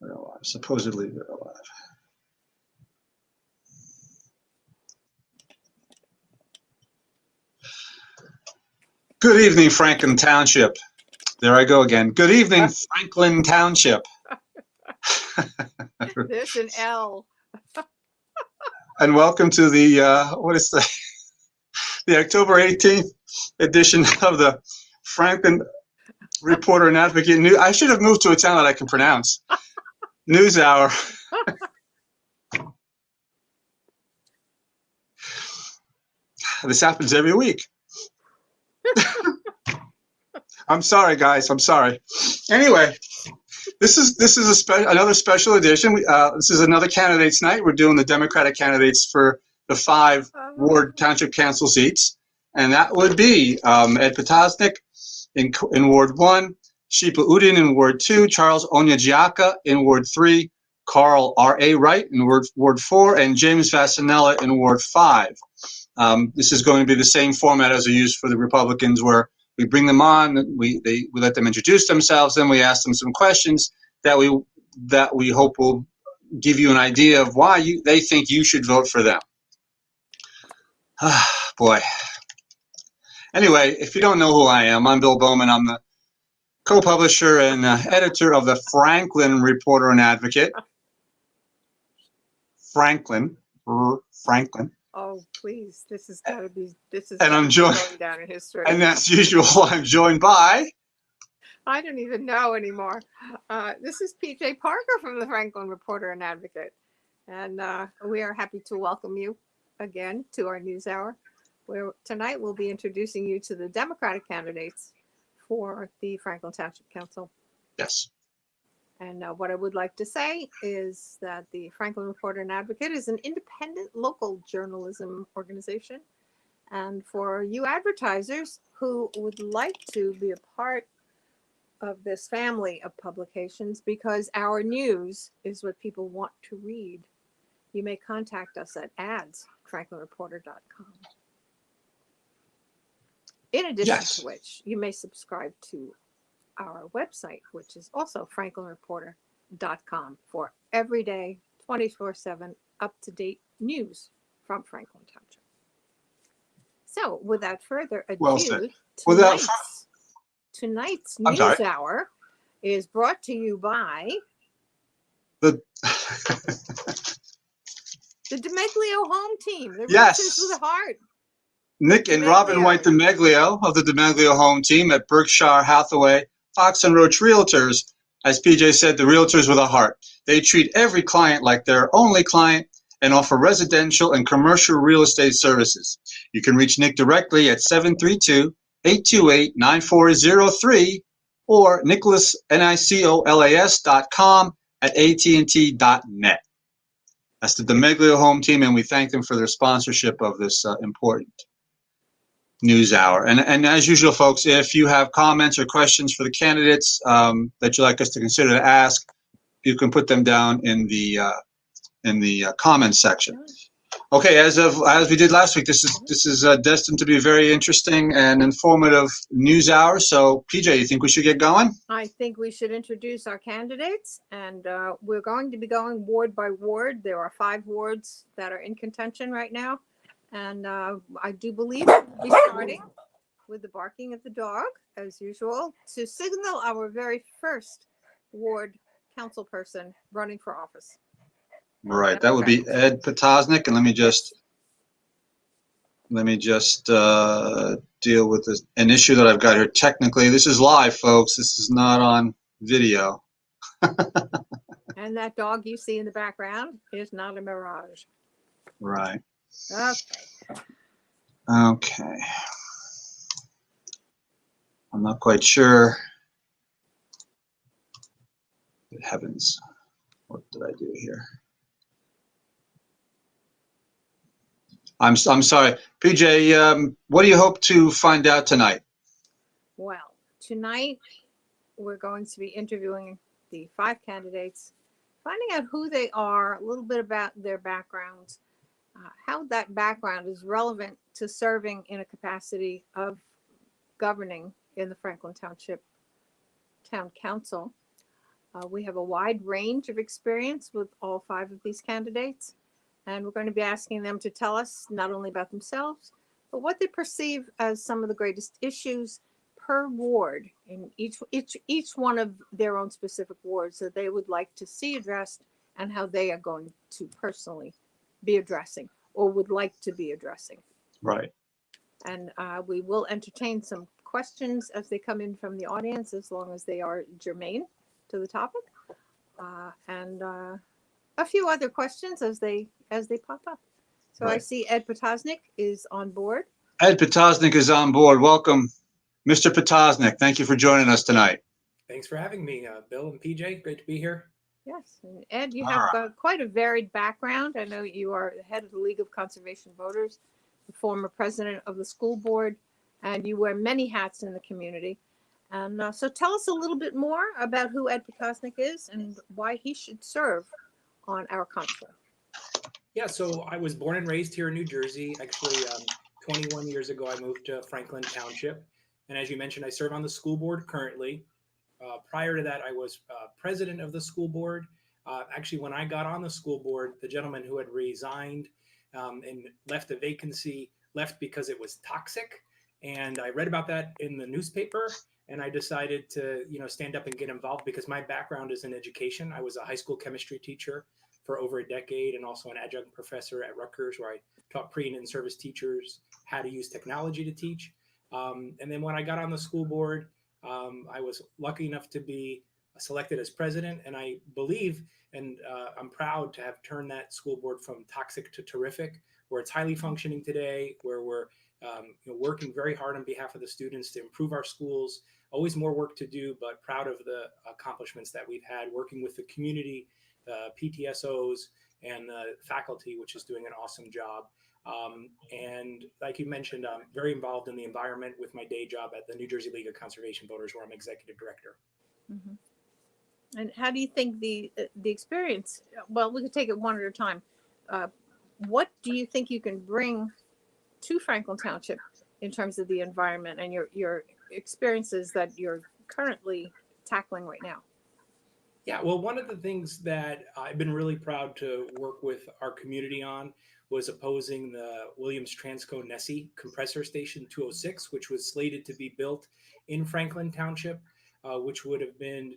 We're alive. Supposedly we're alive. Good evening, Franklin Township. There I go again. Good evening, Franklin Township. There's an L. And welcome to the, the October 18th edition of the Franklin Reporter and Advocate News. I should have moved to a town that I can pronounce. News Hour. This happens every week. I'm sorry, guys. I'm sorry. Anyway, this is another special edition. This is another candidates night. We're doing the Democratic candidates for the 5 ward township council seats, and that would be Ed Potosnick in Ward 1, Shepa Uddin in Ward 2, Charles Onyejiaka in Ward 3, Carl R.A. Wright in Ward 4, and James Vassanella in Ward 5. This is going to be the same format as we used for the Republicans, where we bring them on, we let them introduce themselves, then we ask them some questions that we hope will give you an idea of why they think you should vote for them. Boy. Anyway, if you don't know who I am, I'm Bill Bowman. I'm the co-publisher and editor of the Franklin Reporter and Advocate. Franklin. Oh, please. This is got to be, and I'm joined, going down in history. And as usual, I'm joined by... I don't even know anymore. This is PJ Parker from the Franklin Reporter and Advocate. And we are happy to welcome you again to our news hour, where tonight we'll be introducing you to the Democratic candidates for the Franklin Township Council. Yes. And what I would like to say is that the Franklin Reporter and Advocate is an independent local journalism organization. And for you advertisers who would like to be a part of this family of publications, because our news is what people want to read, you may contact us at ads@franklinreporter.com. In addition to which, you may subscribe to our website, which is also franklinreporter.com, for everyday 24/7 up-to-date news from Franklin Township. So without further ado, tonight's news hour is brought to you by the DeMeglio home team, the Realtors with a Heart. Nick and Robin White DeMeglio of the DeMeglio home team at Berkshire Hathaway Fox and Roach Realtors. As PJ said, the Realtors with a Heart. They treat every client like their only client and offer residential and commercial real estate services. You can reach Nick directly at 732-828-9403 or nicholas.com at AT&T.net. That's the DeMeglio home team, and we thank them for their sponsorship of this important news hour. And as usual, folks, if you have comments or questions for the candidates that you'd like us to consider to ask, you can put them down in the comments section. Okay, as we did last week, this is destined to be a very interesting and informative news hour. So, PJ, you think we should get going? I think we should introduce our candidates, and we're going to be going ward by ward. There are 5 wards that are in contention right now. And I do believe we'll be starting with the barking of the dog, as usual, to signal our very first ward council person running for office. Right, that would be Ed Potosnick, and let me just deal with an issue that I've got here. Technically, this is live, folks. This is not on video. And that dog you see in the background is not a mirage. Right. Okay. I'm not quite sure. Good heavens. What did I do here? I'm sorry. PJ, what do you hope to find out tonight? Well, tonight we're going to be interviewing the 5 candidates, finding out who they are, a little bit about their backgrounds, how that background is relevant to serving in a capacity of governing in the Franklin Township Town Council. We have a wide range of experience with all 5 of these candidates, and we're going to be asking them to tell us not only about themselves, but what they perceive as some of the greatest issues per ward in each one of their own specific wards that they would like to see addressed, and how they are going to personally be addressing or would like to be addressing. Right. And we will entertain some questions as they come in from the audience, as long as they are germane to the topic, and a few other questions as they pop up. So Right. I see Ed Potosnick is on board. Ed Potassnik is on board. Welcome, Mr. Potosnick. Thank you for joining us tonight. Thanks for having me, Bill and PJ. Great to be here. Yes, and Ed, you have quite a varied background. I know you are the head of the League of Conservation Voters, the former president of the school board, and you wear many hats in the community. And so tell us a little bit more about who Ed Potosnick is and why he should serve on our council. Yeah, so I was born and raised here in New Jersey. Actually, 21 years ago, I moved to Franklin Township. And as you mentioned, I serve on the school board currently. Prior to that, I was president of the school board. Actually, when I got on the school board, the gentleman who had resigned and left a vacancy left because it was toxic. And I read about that in the newspaper, and I decided to, stand up and get involved because my background is in education. I was a high school chemistry teacher for over a decade, and also an adjunct professor at Rutgers, where I taught pre and in-service teachers how to use technology to teach. And then when I got on the school board, I was lucky enough to be selected as president, and I believe, and I'm proud to have turned that school board from toxic to terrific, where it's highly functioning today, where we're working very hard on behalf of the students to improve our schools. Always more work to do, but proud of the accomplishments that we've had working with the community, the PTSOs, and the faculty, which is doing an awesome job. And like you mentioned, I'm very involved in the environment with my day job at the New Jersey League of Conservation Voters, where I'm executive director. Mm-hmm. And how do you think the experience, well, we could take it one at a time. What do you think you can bring to Franklin Township in terms of the environment and your experiences that you're currently tackling right now? Yeah, well, one of the things that I've been really proud to work with our community on was opposing the Williams Transco Nessie compressor station 206, which was slated to be built in Franklin Township, which would have been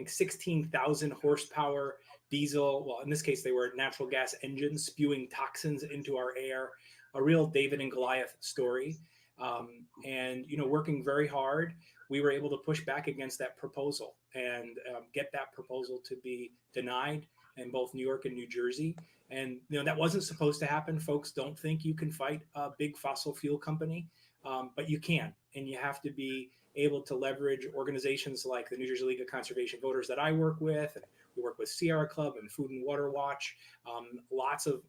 16,000 horsepower diesel. Well, in this case, they were natural gas engines spewing toxins into our air, a real David and Goliath story. And, working very hard, we were able to push back against that proposal and get that proposal to be denied in both New York and New Jersey. And, that wasn't supposed to happen. Folks don't think you can fight a big fossil fuel company, but you can. And you have to be able to leverage organizations like the New Jersey League of Conservation Voters that I work with. And we work with Sierra Club and Food and Water Watch, lots of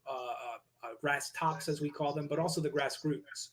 grass tops, as we call them, but also the grassroots.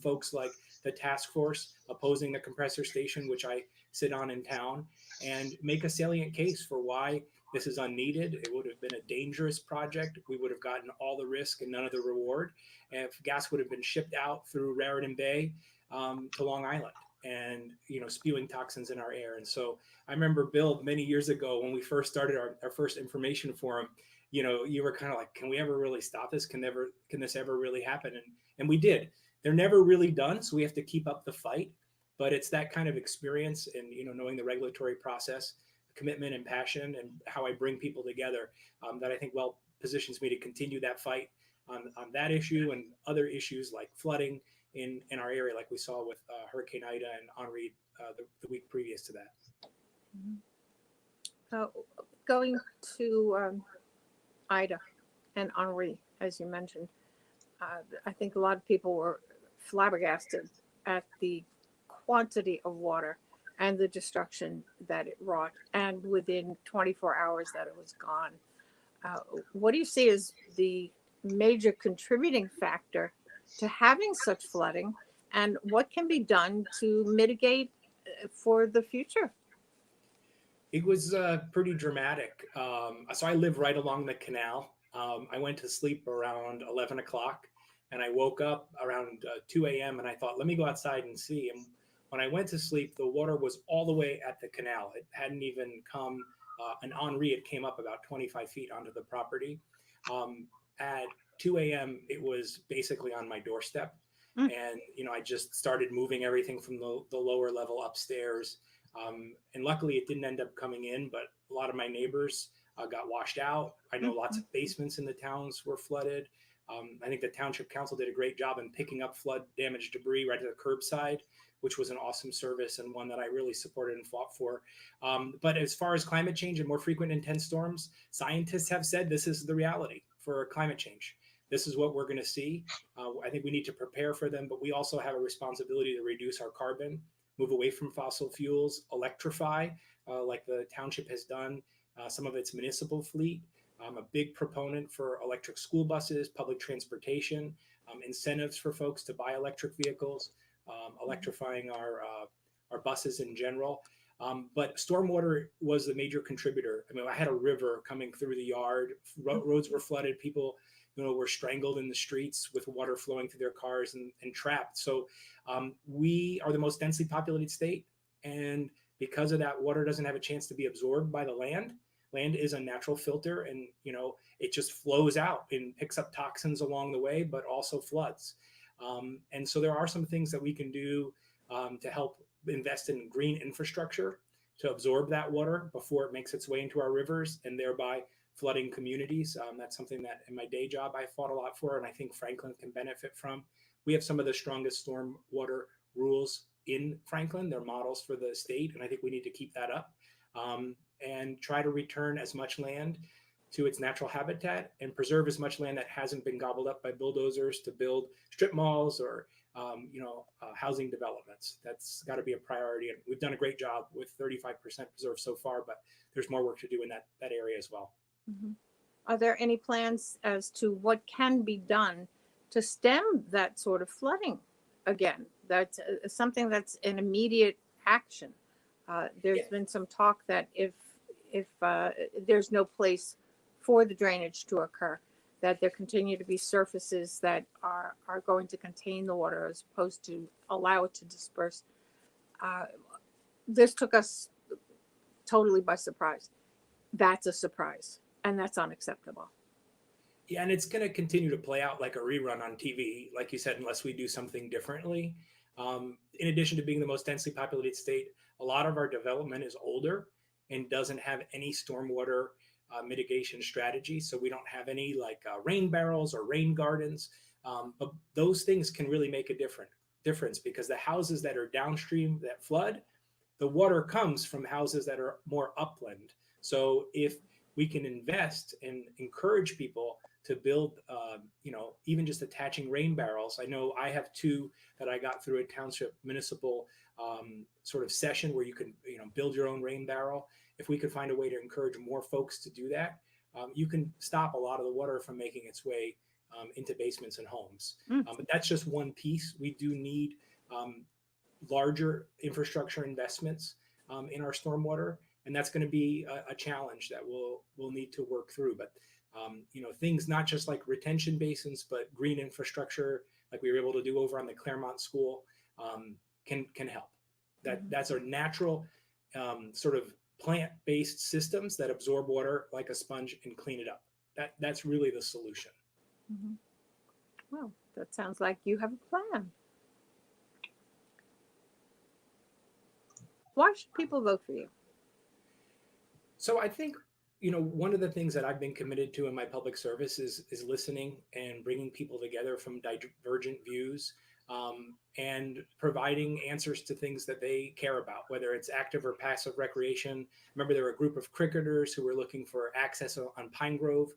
Folks like the task force opposing the compressor station, which I sit on in town, and make a salient case for why this is unneeded. It would have been a dangerous project. We would have gotten all the risk and none of the reward. And if gas would have been shipped out through Raritan Bay to Long Island and, spewing toxins in our air. And so I remember, Bill, many years ago when we first started our first information forum, you were kind of like, can we ever really stop this? Can this ever really happen? And we did. They're never really done, so we have to keep up the fight. But it's that kind of experience and, knowing the regulatory process, commitment and passion, and how I bring people together that I think well positions me to continue that fight on that issue and other issues like flooding in our area, like we saw with Hurricane Ida and Henri the week previous to that. Mm-hmm. Going to Ida and Henri, as you mentioned, I think a lot of people were flabbergasted at the quantity of water and the destruction that it wrought, and within 24 hours that it was gone. What do you see as the major contributing factor to having such flooding, and what can be done to mitigate for the future? It was pretty dramatic. So I live right along the canal. I went to sleep around 11 o'clock. And I woke up around 2 a.m. and I thought, let me go outside and see. And When I went to sleep, the water was all the way at the canal. It hadn't even come, an Henri, it came up about 25 feet onto the property. At 2 a.m., it was basically on my doorstep. And, I just started moving everything from the lower level upstairs. And luckily it didn't end up coming in, but a lot of my neighbors got washed out. I know lots of basements in the towns were flooded. I think the Township Council did a great job in picking up flood damaged debris right at the curbside, which was an awesome service and one that I really supported and fought for. But as far as climate change and more frequent intense storms, scientists have said this is the reality for climate change. This is what we're going to see. I think we need to prepare for them, but we also have a responsibility to reduce our carbon, move away from fossil fuels, electrify, like the township has done, some of its municipal fleet. I'm a big proponent for electric school buses, public transportation, incentives for folks to buy electric vehicles, electrifying our buses in general. But stormwater was the major contributor. I mean, I had a river coming through the yard, roads were flooded, people were strangled in the streets with water flowing through their cars and trapped. So we are the most densely populated state. And because of that, water doesn't have a chance to be absorbed by the land. Land is a natural filter, and it just flows out and picks up toxins along the way, but also floods. And so there are some things that we can do to help invest in green infrastructure to absorb that water before it makes its way into our rivers and thereby flooding communities. That's something that in my day job I fought a lot for, and I think Franklin can benefit from. We have some of the strongest stormwater rules in Franklin. They're models for the state, and I think we need to keep that up and try to return as much land to its natural habitat and preserve as much land that hasn't been gobbled up by bulldozers to build strip malls or housing developments. That's got to be a priority, and we've done a great job with 35% preserved so far, but there's more work to do in that area as well. Are there any plans as to what can be done to stem that sort of flooding again? That's something that's an immediate action. There's been some talk that if there's no place for the drainage to occur, that there continue to be surfaces that are going to contain the water as opposed to allow it to disperse. This took us totally by surprise. That's a surprise, and that's unacceptable. Yeah, and it's going to continue to play out like a rerun on TV, like you said, unless we do something differently. In addition to being the most densely populated state, a lot of our development is older and doesn't have any stormwater mitigation strategy. So we don't have any rain barrels or rain gardens. But those things can really make a difference because the houses that are downstream that flood, the water comes from houses that are more upland. So if we can invest and encourage people to build, even just attaching rain barrels. I know I have two that I got through a township municipal sort of session where you can, build your own rain barrel. If we could find a way to encourage more folks to do that, you can stop a lot of the water from making its way into basements and homes. But that's just one piece. We do need larger infrastructure investments in our stormwater, and that's going to be a challenge that we'll need to work through. But things not just like retention basins, but green infrastructure, like we were able to do over on the Claremont School, can help. That's our natural sort of plant-based systems that absorb water like a sponge and clean it up. That's really the solution. Mm-hmm. Well, that sounds like you have a plan. Why should people vote for you? So I think, one of the things that I've been committed to in my public service is listening and bringing people together from divergent views and providing answers to things that they care about, whether it's active or passive recreation. Remember, there were a group of cricketers who were looking for access on Pine Grove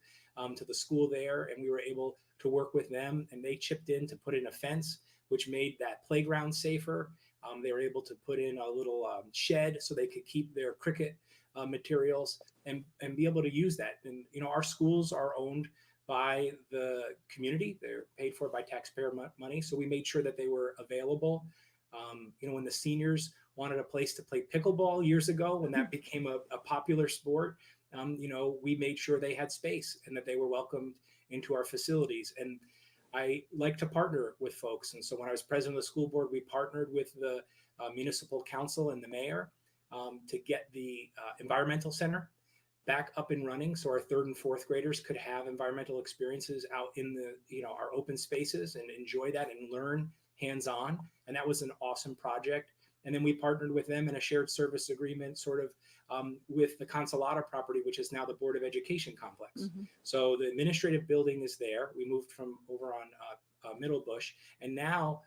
to the school there, and we were able to work with them, and they chipped in to put in a fence, which made that playground safer. They were able to put in a little shed so they could keep their cricket materials and be able to use that. And, our schools are owned by the community. They're paid for by taxpayer money. So we made sure that they were available. When the seniors wanted a place to play pickleball years ago, when that became a popular sport, we made sure they had space and that they were welcomed into our facilities. And I like to partner with folks. And so when I was president of the school board, we partnered with the Municipal Council and the mayor to get the environmental center back up and running, so our third and fourth graders could have environmental experiences out in the our open spaces and enjoy that and learn hands-on. And that was an awesome project. And then we partnered with them in a shared service agreement, sort of with the Consolata property, which is now the Board of Education complex. Mm-hmm. So the administrative building is there. We moved from over on Middle Bush, and now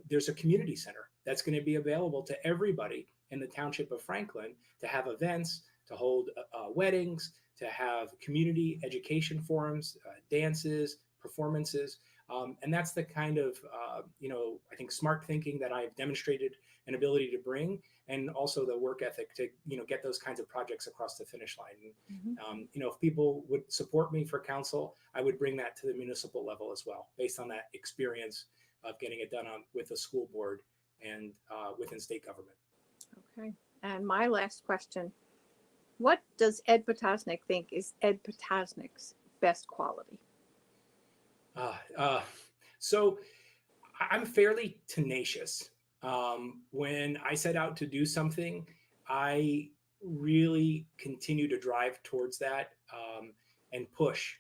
there's a community center that's going to be available to everybody in the township of Franklin to have events, to hold weddings, to have community education forums, dances, performances. And that's the kind of, I think if thinking that I've demonstrated an ability to bring, and also the work ethic to, get those kinds of projects across the finish line. And, if people would support me for council, I would bring that to the municipal level as well, based on that experience of getting it done with the school board and within state government. Okay. And my last question. What does Ed Potassnik think is Ed Potassnik's best quality? So I'm fairly tenacious. When I set out to do something, I really continue to drive towards that and push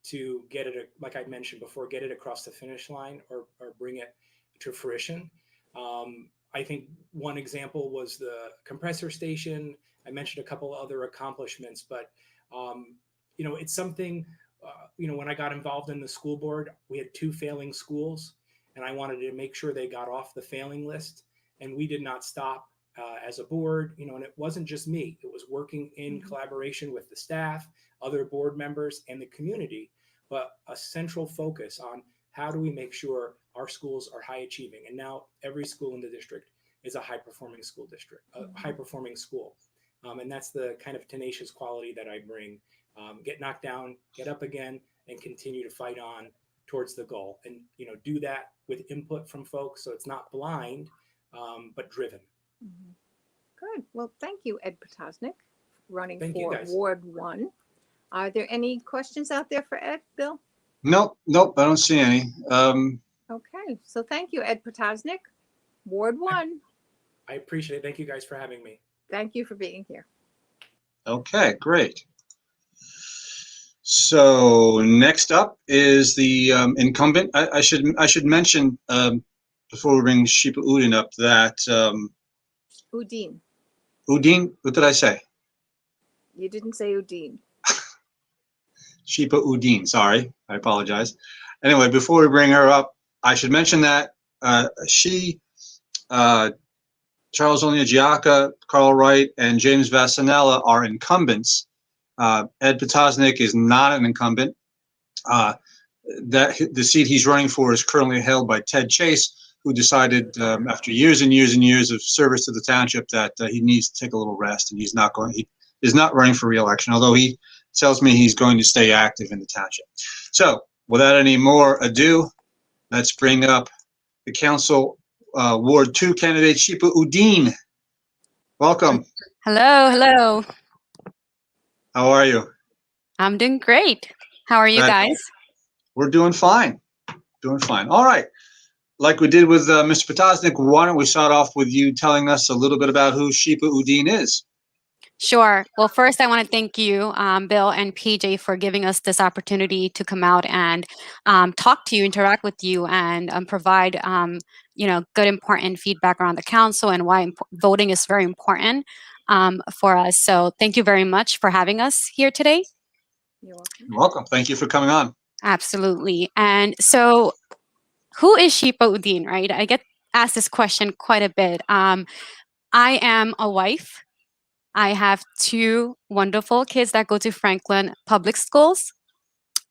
to get it, like I mentioned before, get it across the finish line or bring it to fruition. I think one example was the compressor station. I mentioned a couple of other accomplishments, but, it's something, when I got involved in the school board, we had 2 failing schools, and I wanted to make sure they got off the failing list. And we did not stop as a board, and it wasn't just me. It was working in collaboration with the staff, other board members, and the community, but a central focus on how do we make sure our schools are high achieving. And now every school in the district is a high performing school district, a high performing school. And that's the kind of tenacious quality that I bring. Get knocked down, get up again, and continue to fight on towards the goal. And, do that with input from folks. So it's not blind, but driven. Good. Well, thank you, Ed Potassnik, running Thank for Ward 1. Are there any questions out there for Ed, Bill? Nope, I don't see any. Okay. So thank you, Ed Potassnik, Ward 1. I appreciate it. Thank you guys for having me. Thank you for being here. Okay, great. So next up is the incumbent. I should mention before we bring Shepa Uddin up that Uddin. Uddin. What did I say? You didn't say Uddin. Shepa Uddin. Sorry, I apologize. Anyway, before we bring her up, I should mention that Charles Onyejiaka, Carl Wright, and James Vassanella are incumbents. Ed Potosnick is not an incumbent. That the seat he's running for is currently held by Ted Chase, who decided after years and years and years of service to the township that he needs to take a little rest, and he is not running for re-election, although he tells me he's going to stay active in the township. So without any more ado, let's bring up the council Ward 2 candidate, Shepa Uddin. Welcome. Hello. How are you? I'm doing great. How are you guys? We're doing fine. All right. Like we did with Mr. Potosnick, why don't we start off with you telling us a little bit about who Shepa Uddin is? Sure. Well, first, I want to thank you, Bill and PJ, for giving us this opportunity to come out and talk to you, interact with you, and provide, good, important feedback around the council and why voting is very important for us. So thank you very much for having us here today. You're welcome. You're welcome. Thank you for coming on. Absolutely. And so who is Shepa Uddin, right? I get asked this question quite a bit. I am a wife. I have 2 wonderful kids that go to Franklin Public Schools.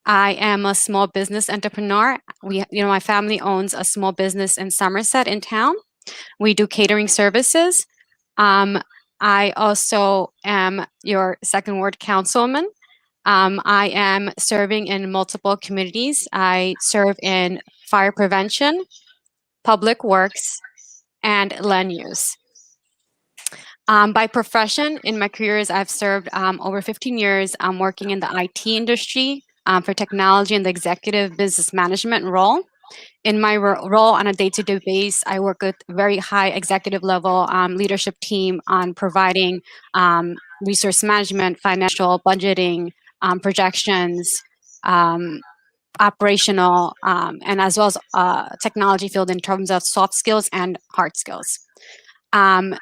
I am a small business entrepreneur. My family owns a small business in Somerset in town. We do catering services. I also am your 2nd ward councilman. I am serving in multiple communities. I serve in fire prevention, public works, and land use. By profession, in my careers, I've served over 15 years working in the IT industry for technology and the executive business management role. In my role on a day-to-day basis, I work with very high executive level leadership team on providing resource management, financial budgeting, projections, operational, and as well as technology field in terms of soft skills and hard skills.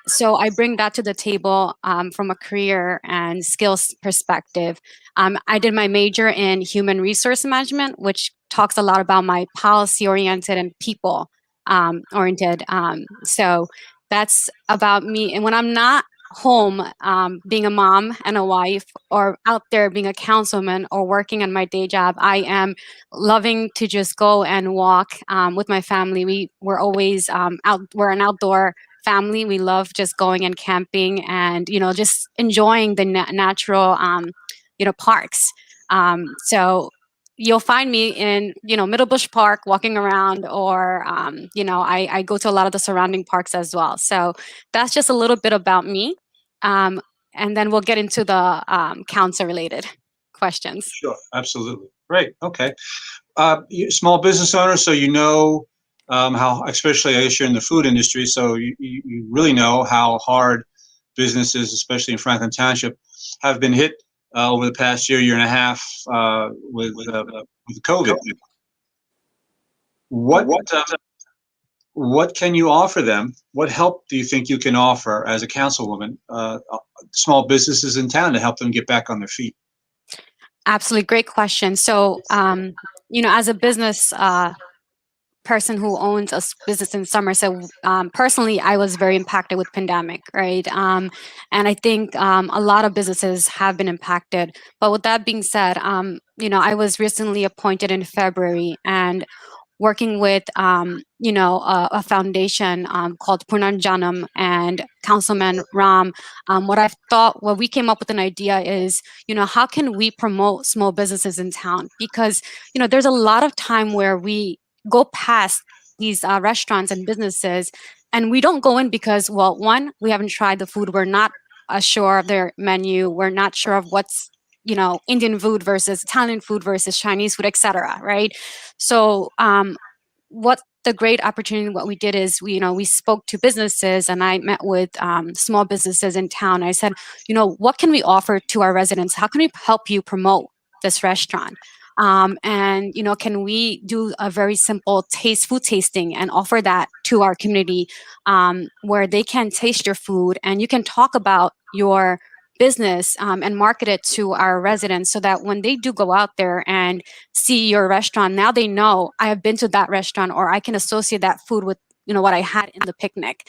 So I bring that to the table from a career and skills perspective. I did my major in human resource management, which talks a lot about my policy oriented and people oriented. So that's about me. And when I'm not home, being a mom and a wife, or out there being a councilman or working on my day job, I am loving to just go and walk with my family. We're always out. We're an outdoor family. We love just going and camping and, just enjoying the natural, parks. So you'll find me in, Middlebush Park walking around, or, I go to a lot of the surrounding parks as well. So that's just a little bit about me. And then we'll get into the council related questions. Sure, absolutely. Great. Okay. Small business owner, so how, especially I guess you're in the food industry, so you really know how hard businesses, especially in Franklin Township, have been hit over the past year and a half with COVID. What can you offer them? What help do you think you can offer as a councilwoman small businesses in town to help them get back on their feet? Absolutely, great question. So, as a business person who owns a business in Somerset, personally, I was very impacted with pandemic, right? And I think a lot of businesses have been impacted. But with that being said, I was recently appointed in February, and working with, a foundation called Punanjanam and Councilman Ram, what we came up with an idea is, how can we promote small businesses in town? Because, there's a lot of time where we go past these restaurants and businesses, and we don't go in because, well, one, we haven't tried the food. We're not sure of their menu. We're not sure of what's, Indian food versus Italian food versus Chinese food, etc. Right? So, what the great opportunity, what we did is we spoke to businesses, and I met with small businesses in town. I said, what can we offer to our residents? How can we help you promote this restaurant? And can we do a very simple food tasting and offer that to our community, where they can taste your food and you can talk about your business and market it to our residents, so that when they do go out there and see your restaurant, now they know I have been to that restaurant, or I can associate that food with what I had in the picnic.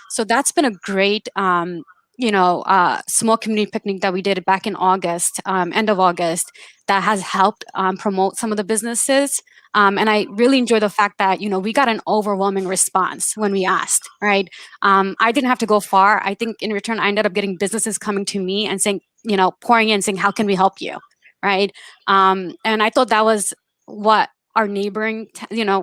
So that's been a great small community picnic that we did back in August, end of August, that has helped promote some of the businesses. And I really enjoy the fact that, we got an overwhelming response when we asked, right? I didn't have to go far. I think in return, I ended up getting businesses coming to me and saying, pouring in, saying, how can we help you, right? And I thought that was what our neighboring,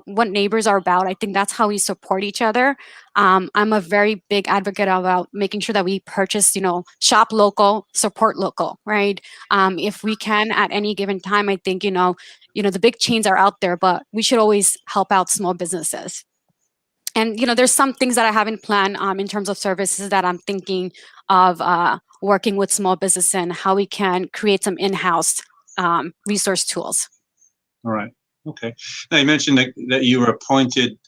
what neighbors are about. I think that's how we support each other. I'm a very big advocate about making sure that we purchase, shop local, support local, right? If we can at any given time, I think, the big chains are out there, but we should always help out small businesses. And, there's some things that I haven't planned in terms of services that I'm thinking of working with small business and how we can create some in-house resource tools. All right. Okay. Now you mentioned that you were appointed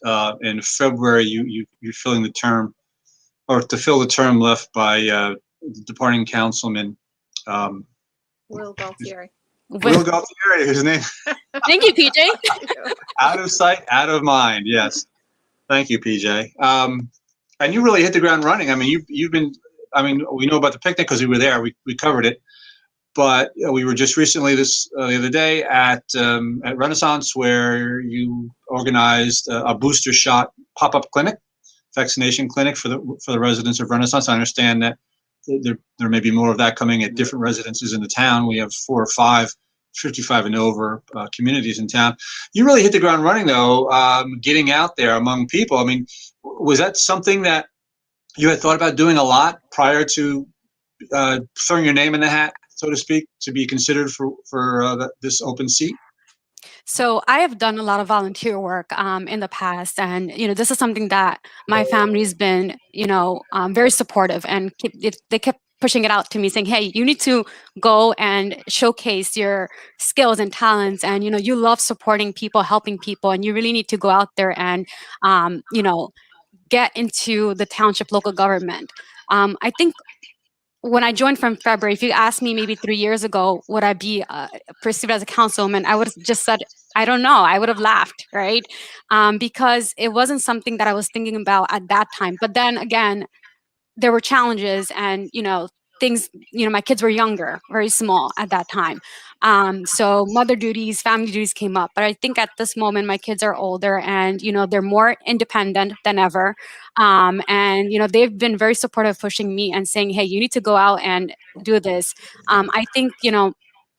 in February. You're filling the term, or to fill the term left by the departing councilman. Will Galtieri. Will Galtieri, his name. Thank you, PJ. Out of sight, out of mind. Yes. Thank you, PJ. And you really hit the ground running. I mean, you've been. I mean, we know about the picnic because we were there. We covered it. But we were just recently the other day at Renaissance, where you organized a booster shot pop-up clinic, vaccination clinic for the residents of Renaissance. I understand that there may be more of that coming at different residences in the town. We have 4 or 5 55 and over communities in town. You really hit the ground running, though, getting out there among people. I mean, was that something that you had thought about doing a lot prior to throwing your name in the hat, so to speak, to be considered for this open seat? So I have done a lot of volunteer work in the past, and this is something that my family's been very supportive, and they kept pushing it out to me, saying, "Hey, you need to go and showcase your skills and talents, and you love supporting people, helping people, and you really need to go out there and get into the township local government." I think when I joined from February, if you asked me maybe 3 years ago, would I be perceived as a councilwoman, I would have just said, I don't know. I would have laughed, right? Because it wasn't something that I was thinking about at that time. But then again, there were challenges, and things, my kids were younger, very small at that time. So mother duties, family duties came up. But I think at this moment my kids are older, and they're more independent than ever. And they've been very supportive, pushing me and saying, hey, you need to go out and do this. I think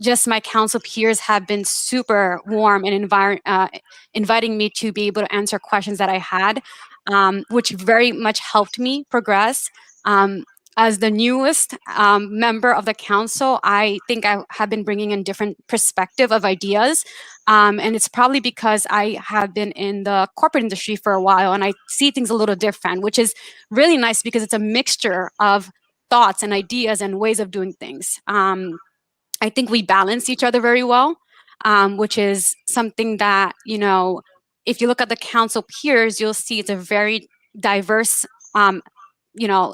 just my council peers have been super warm and inviting me to be able to answer questions that I had, which very much helped me progress. As the newest member of the council, I think I have been bringing in different perspective of ideas. And it's probably because I have been in the corporate industry for a while, and I see things a little different, which is really nice because it's a mixture of thoughts and ideas and ways of doing things. I think we balance each other very well, which is something that, if you look at the council peers, you'll see it's a very diverse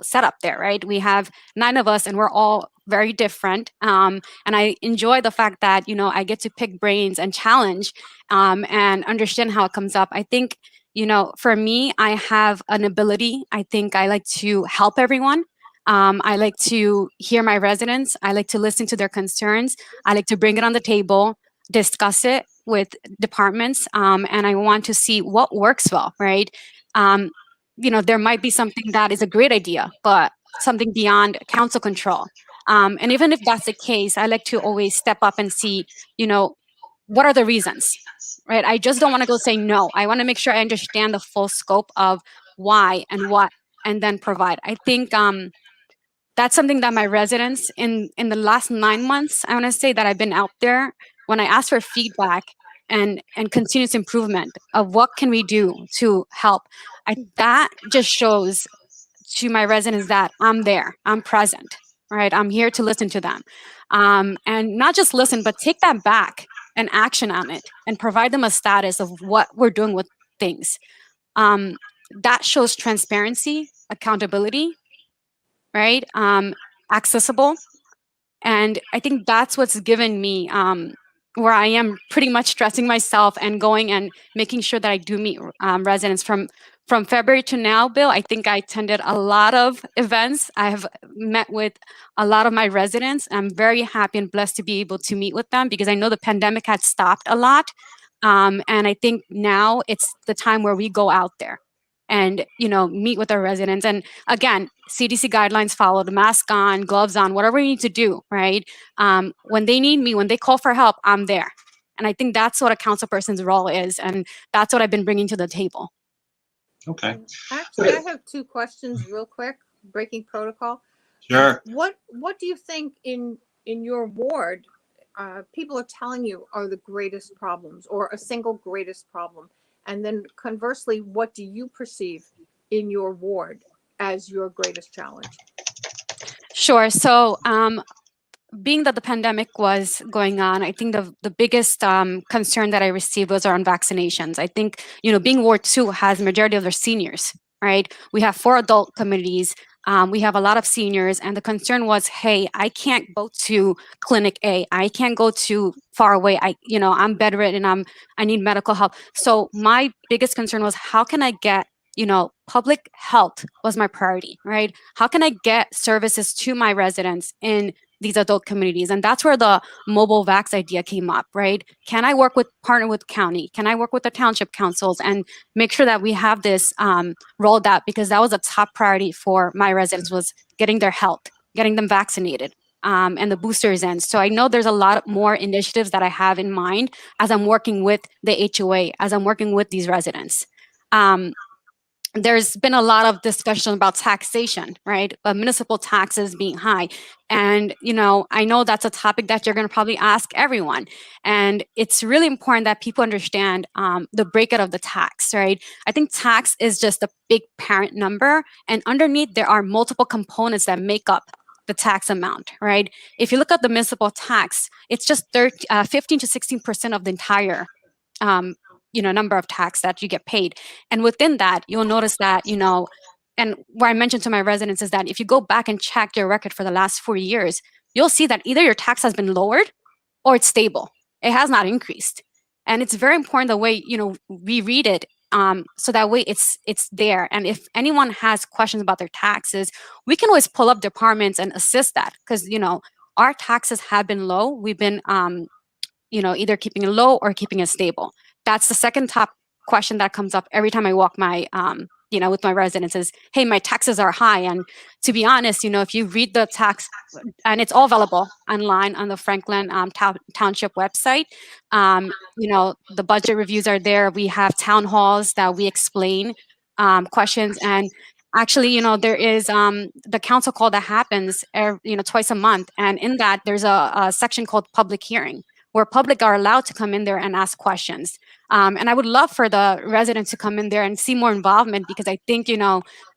setup there, right? We have 9 of us, and we're all very different. And I enjoy the fact that I get to pick brains and challenge and understand how it comes up. I think for me, I have an ability. I think I like to help everyone. I like to hear my residents. I like to listen to their concerns. I like to bring it on the table, discuss it with departments, and I want to see what works well, right? There might be something that is a great idea, but something beyond council control. And even if that's the case, I like to always step up and see, what are the reasons, right? I just don't want to go say no. I want to make sure I understand the full scope of why and what, and then provide. I think that's something that my residents in the last 9 months, I want to say that I've been out there, when I ask for feedback and continuous improvement of what can we do to help, that just shows to my residents that I'm there, I'm present, right? I'm here to listen to them, and not just listen, but take that back and action on it, and provide them a status of what we're doing with things. That shows transparency, accountability, right? Accessible. And I think that's what's given me where I am pretty much stressing myself and going and making sure that I do meet residents from February to now. Bill, I think I attended a lot of events. I have met with a lot of my residents. I'm very happy and blessed to be able to meet with them, because I know the pandemic had stopped a lot. And I think now it's the time where we go out there and meet with our residents. And again, CDC guidelines followed: mask on, gloves on, whatever we need to do, right? When they need me, when they call for help, I'm there. And I think that's what a council person's role is, and that's what I've been bringing to the table. Okay. Actually, I have 2 questions real quick, breaking protocol. Sure. What do you think in your ward people are telling you are the greatest problems, or a single greatest problem? And then conversely, what do you perceive in your ward as your greatest challenge? Sure. So being that the pandemic was going on, I think the biggest concern that I received was around vaccinations. I think, being Ward 2 has the majority of their seniors, right? We have 4 adult communities. We have a lot of seniors, and the concern was, hey, I can't go to clinic A. I can't go too far away. I'm bedridden. I need medical help. So my biggest concern was, how can I get, public health was my priority, right? How can I get services to my residents in these adult communities? And that's where the mobile vax idea came up, right? Can I partner with county? Can I work with the township councils and make sure that we have this rolled out? Because that was a top priority for my residents, was getting their health, getting them vaccinated, and the boosters in. So I know there's a lot more initiatives that I have in mind as I'm working with the HOA, as I'm working with these residents. there's been a lot of discussion about taxation, right? Municipal taxes being high. And, I know that's a topic that you're going to probably ask everyone. And it's really important that people understand the breakout of the tax, right? I think tax is just a big parent number. And underneath, there are multiple components that make up the tax amount, right? If you look at the municipal tax, it's just 15 to 16% of the entire number of tax that you get paid. And within that, you'll notice that, and what I mentioned to my residents is that if you go back and check your record for the last 4 years, you'll see that either your tax has been lowered or it's stable. It has not increased. And it's very important the way, we read it. So that way it's there. And if anyone has questions about their taxes, we can always pull up departments and assist that because, our taxes have been low. We've been, either keeping it low or keeping it stable. That's the second top question that comes up every time I walk my, with my residents is, hey, my taxes are high. And to be honest, if you read the tax, and it's all available online on the Franklin Township website, the budget reviews are there. We have town halls that we explain questions. And actually, there is the council call that happens, twice a month. And in that, there's a section called public hearing, where public are allowed to come in there and ask questions. And I would love for the residents to come in there and see more involvement because I think,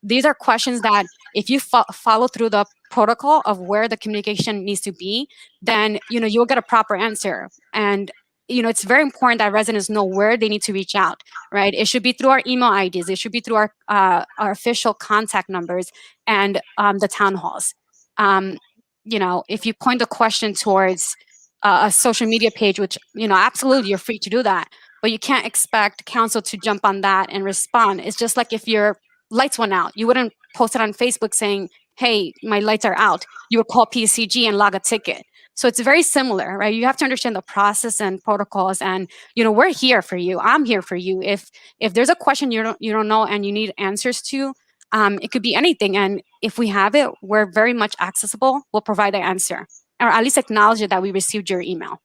these are questions that if you follow through the protocol of where the communication needs to be, then, you'll get a proper answer. And, it's very important that residents know where they need to reach out, right? It should be through our email IDs. It should be through our official contact numbers and the town halls. If you point the question towards a social media page, which, absolutely you're free to do that, but you can't expect council to jump on that and respond. It's just like if your lights went out, you wouldn't post it on Facebook saying, hey, my lights are out. You would call PCG and log a ticket. So it's very similar, right? You have to understand the process and protocols and, we're here for you. I'm here for you. If there's a question you don't know and you need answers to, it could be anything. And if we have it, we're very much accessible. We'll provide the answer. Or at least acknowledge it that we received your email.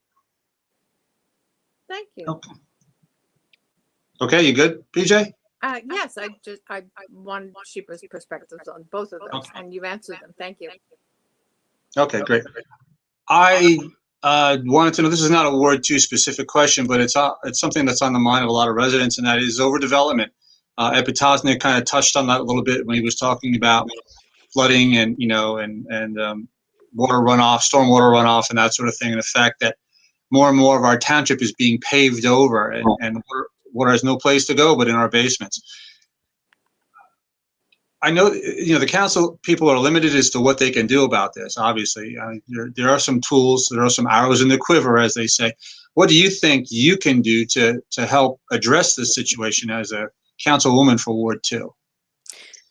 Thank you. Okay, you good, PJ? Yes, I wanted Shepa's perspectives on both of those, and you've answered them. Thank you. Okay, great. I wanted to know, this is not a Ward 2 specific question, but it's something that's on the mind of a lot of residents, and that is overdevelopment. Ed Potosnick kind of touched on that a little bit when he was talking about flooding and, water runoff, stormwater runoff, and that sort of thing, and the fact that more and more of our township is being paved over, and water has no place to go but in our basements. I know, the council people are limited as to what they can do about this. Obviously, there are some tools, there are some arrows in the quiver, as they say. What do you think you can do to help address this situation as a councilwoman for Ward 2?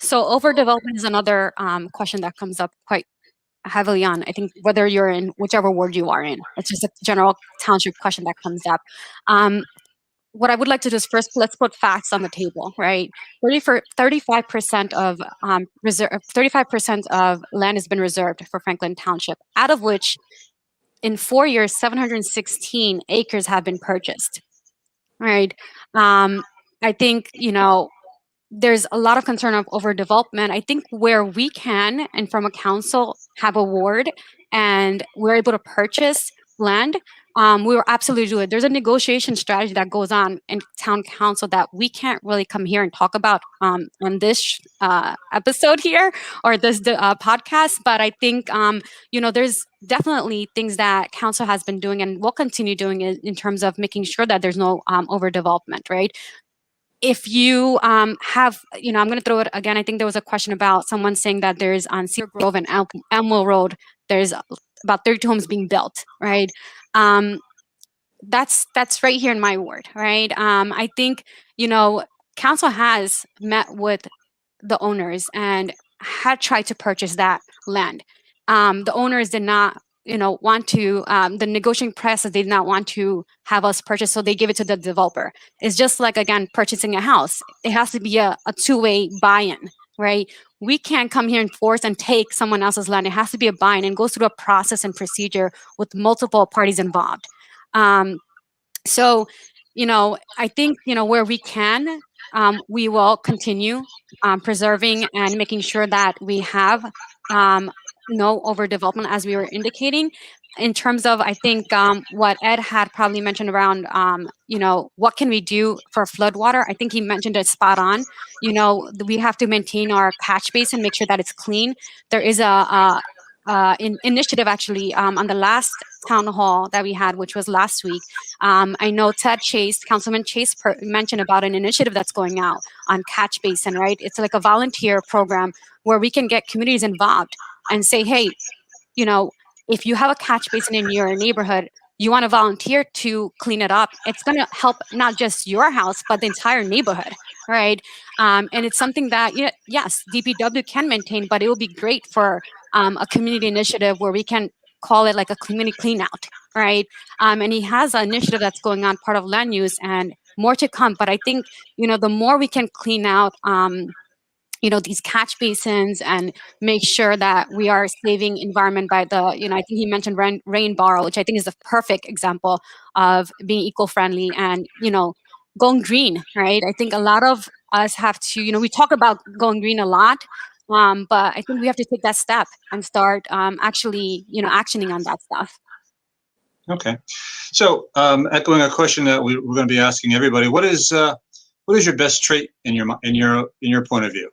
So overdevelopment is another question that comes up quite heavily on, I think, whether you're in whichever ward you are in. It's just a general township question that comes up. What I would like to do is first, let's put facts on the table, right? 35% of 35% of land has been reserved for Franklin Township, out of which in 4 years, 716 acres have been purchased, right? I think, there's a lot of concern of overdevelopment. I think where we can, and from a council, have a ward and we're able to purchase land, we will absolutely do it. There's a negotiation strategy that goes on in town council that we can't really come here and talk about on this episode here or this podcast. But I think, there's definitely things that council has been doing and will continue doing in terms of making sure that there's no overdevelopment, right? If you have, I'm going to throw it again. I think there was a question about someone saying that there's on Cedar Grove and Elmwell Road, there's about 32 homes being built, right? That's right here in my ward, right? I think, council has met with the owners and had tried to purchase that land. The owners did not want to, the negotiating process, they did not want to have us purchase, so they give it to the developer. It's just like, again, purchasing a house. It has to be a two-way buy-in, right? We can't come here and force and take someone else's land. It has to be a buy-in and goes through a process and procedure with multiple parties involved. So, I think, where we can, we will continue preserving and making sure that we have no overdevelopment, as we were indicating. In terms of, I think what Ed had probably mentioned around, what can we do for floodwater? I think he mentioned it spot on. We have to maintain our catch basin, make sure that it's clean. There is initiative actually on the last town hall that we had, which was last week. I know Councilman Chase mentioned about an initiative that's going out on catch basin, right? It's like a volunteer program where we can get communities involved and say, hey, if you have a catch basin in your neighborhood, you want to volunteer to clean it up, it's going to help not just your house, but the entire neighborhood, right? And it's something that, yes, DPW can maintain, but it will be great for a community initiative where we can call it like a community clean out, right? And he has an initiative that's going on, part of land use, and more to come. But I think, the more we can clean out these catch basins and make sure that we are saving environment by I think he mentioned rain barrel, which I think is the perfect example of being eco-friendly and, going green, right? I think a lot of us have to, we talk about going green a lot, but I think we have to take that step and start actually, actioning on that stuff. Okay. So echoing a question that we're going to be asking everybody, what is your best trait in your point of view?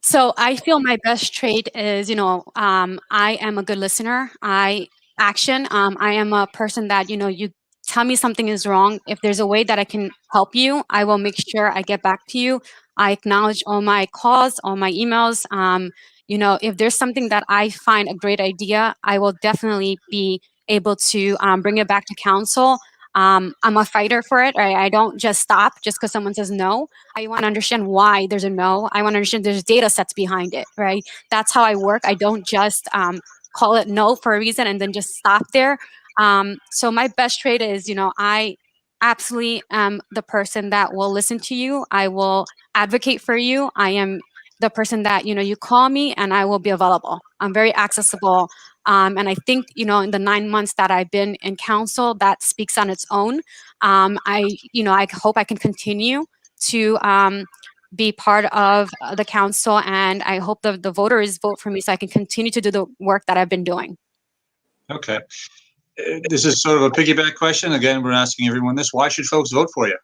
So I feel my best trait is, I am a good listener. I am a person that, you tell me something is wrong. If there's a way that I can help you, I will make sure I get back to you. I acknowledge all my calls, all my emails. If there's something that I find a great idea, I will definitely be able to bring it back to council. I'm a fighter for it, right? I don't just stop just because someone says no. I want to understand why there's a no. I want to understand there's data sets behind it, right? That's how I work. I don't just call it no for a reason and then just stop there. So my best trait is, I absolutely am the person that will listen to you. I will advocate for you. I am the person that, you call me and I will be available. I'm very accessible. And I think, in the 9 months that I've been in council, that speaks on its own. I hope I can continue to be part of the council, and I hope the voters vote for me so I can continue to do the work that I've been doing. Okay. This is sort of a piggyback question. Again, we're asking everyone this. Why should folks vote for you?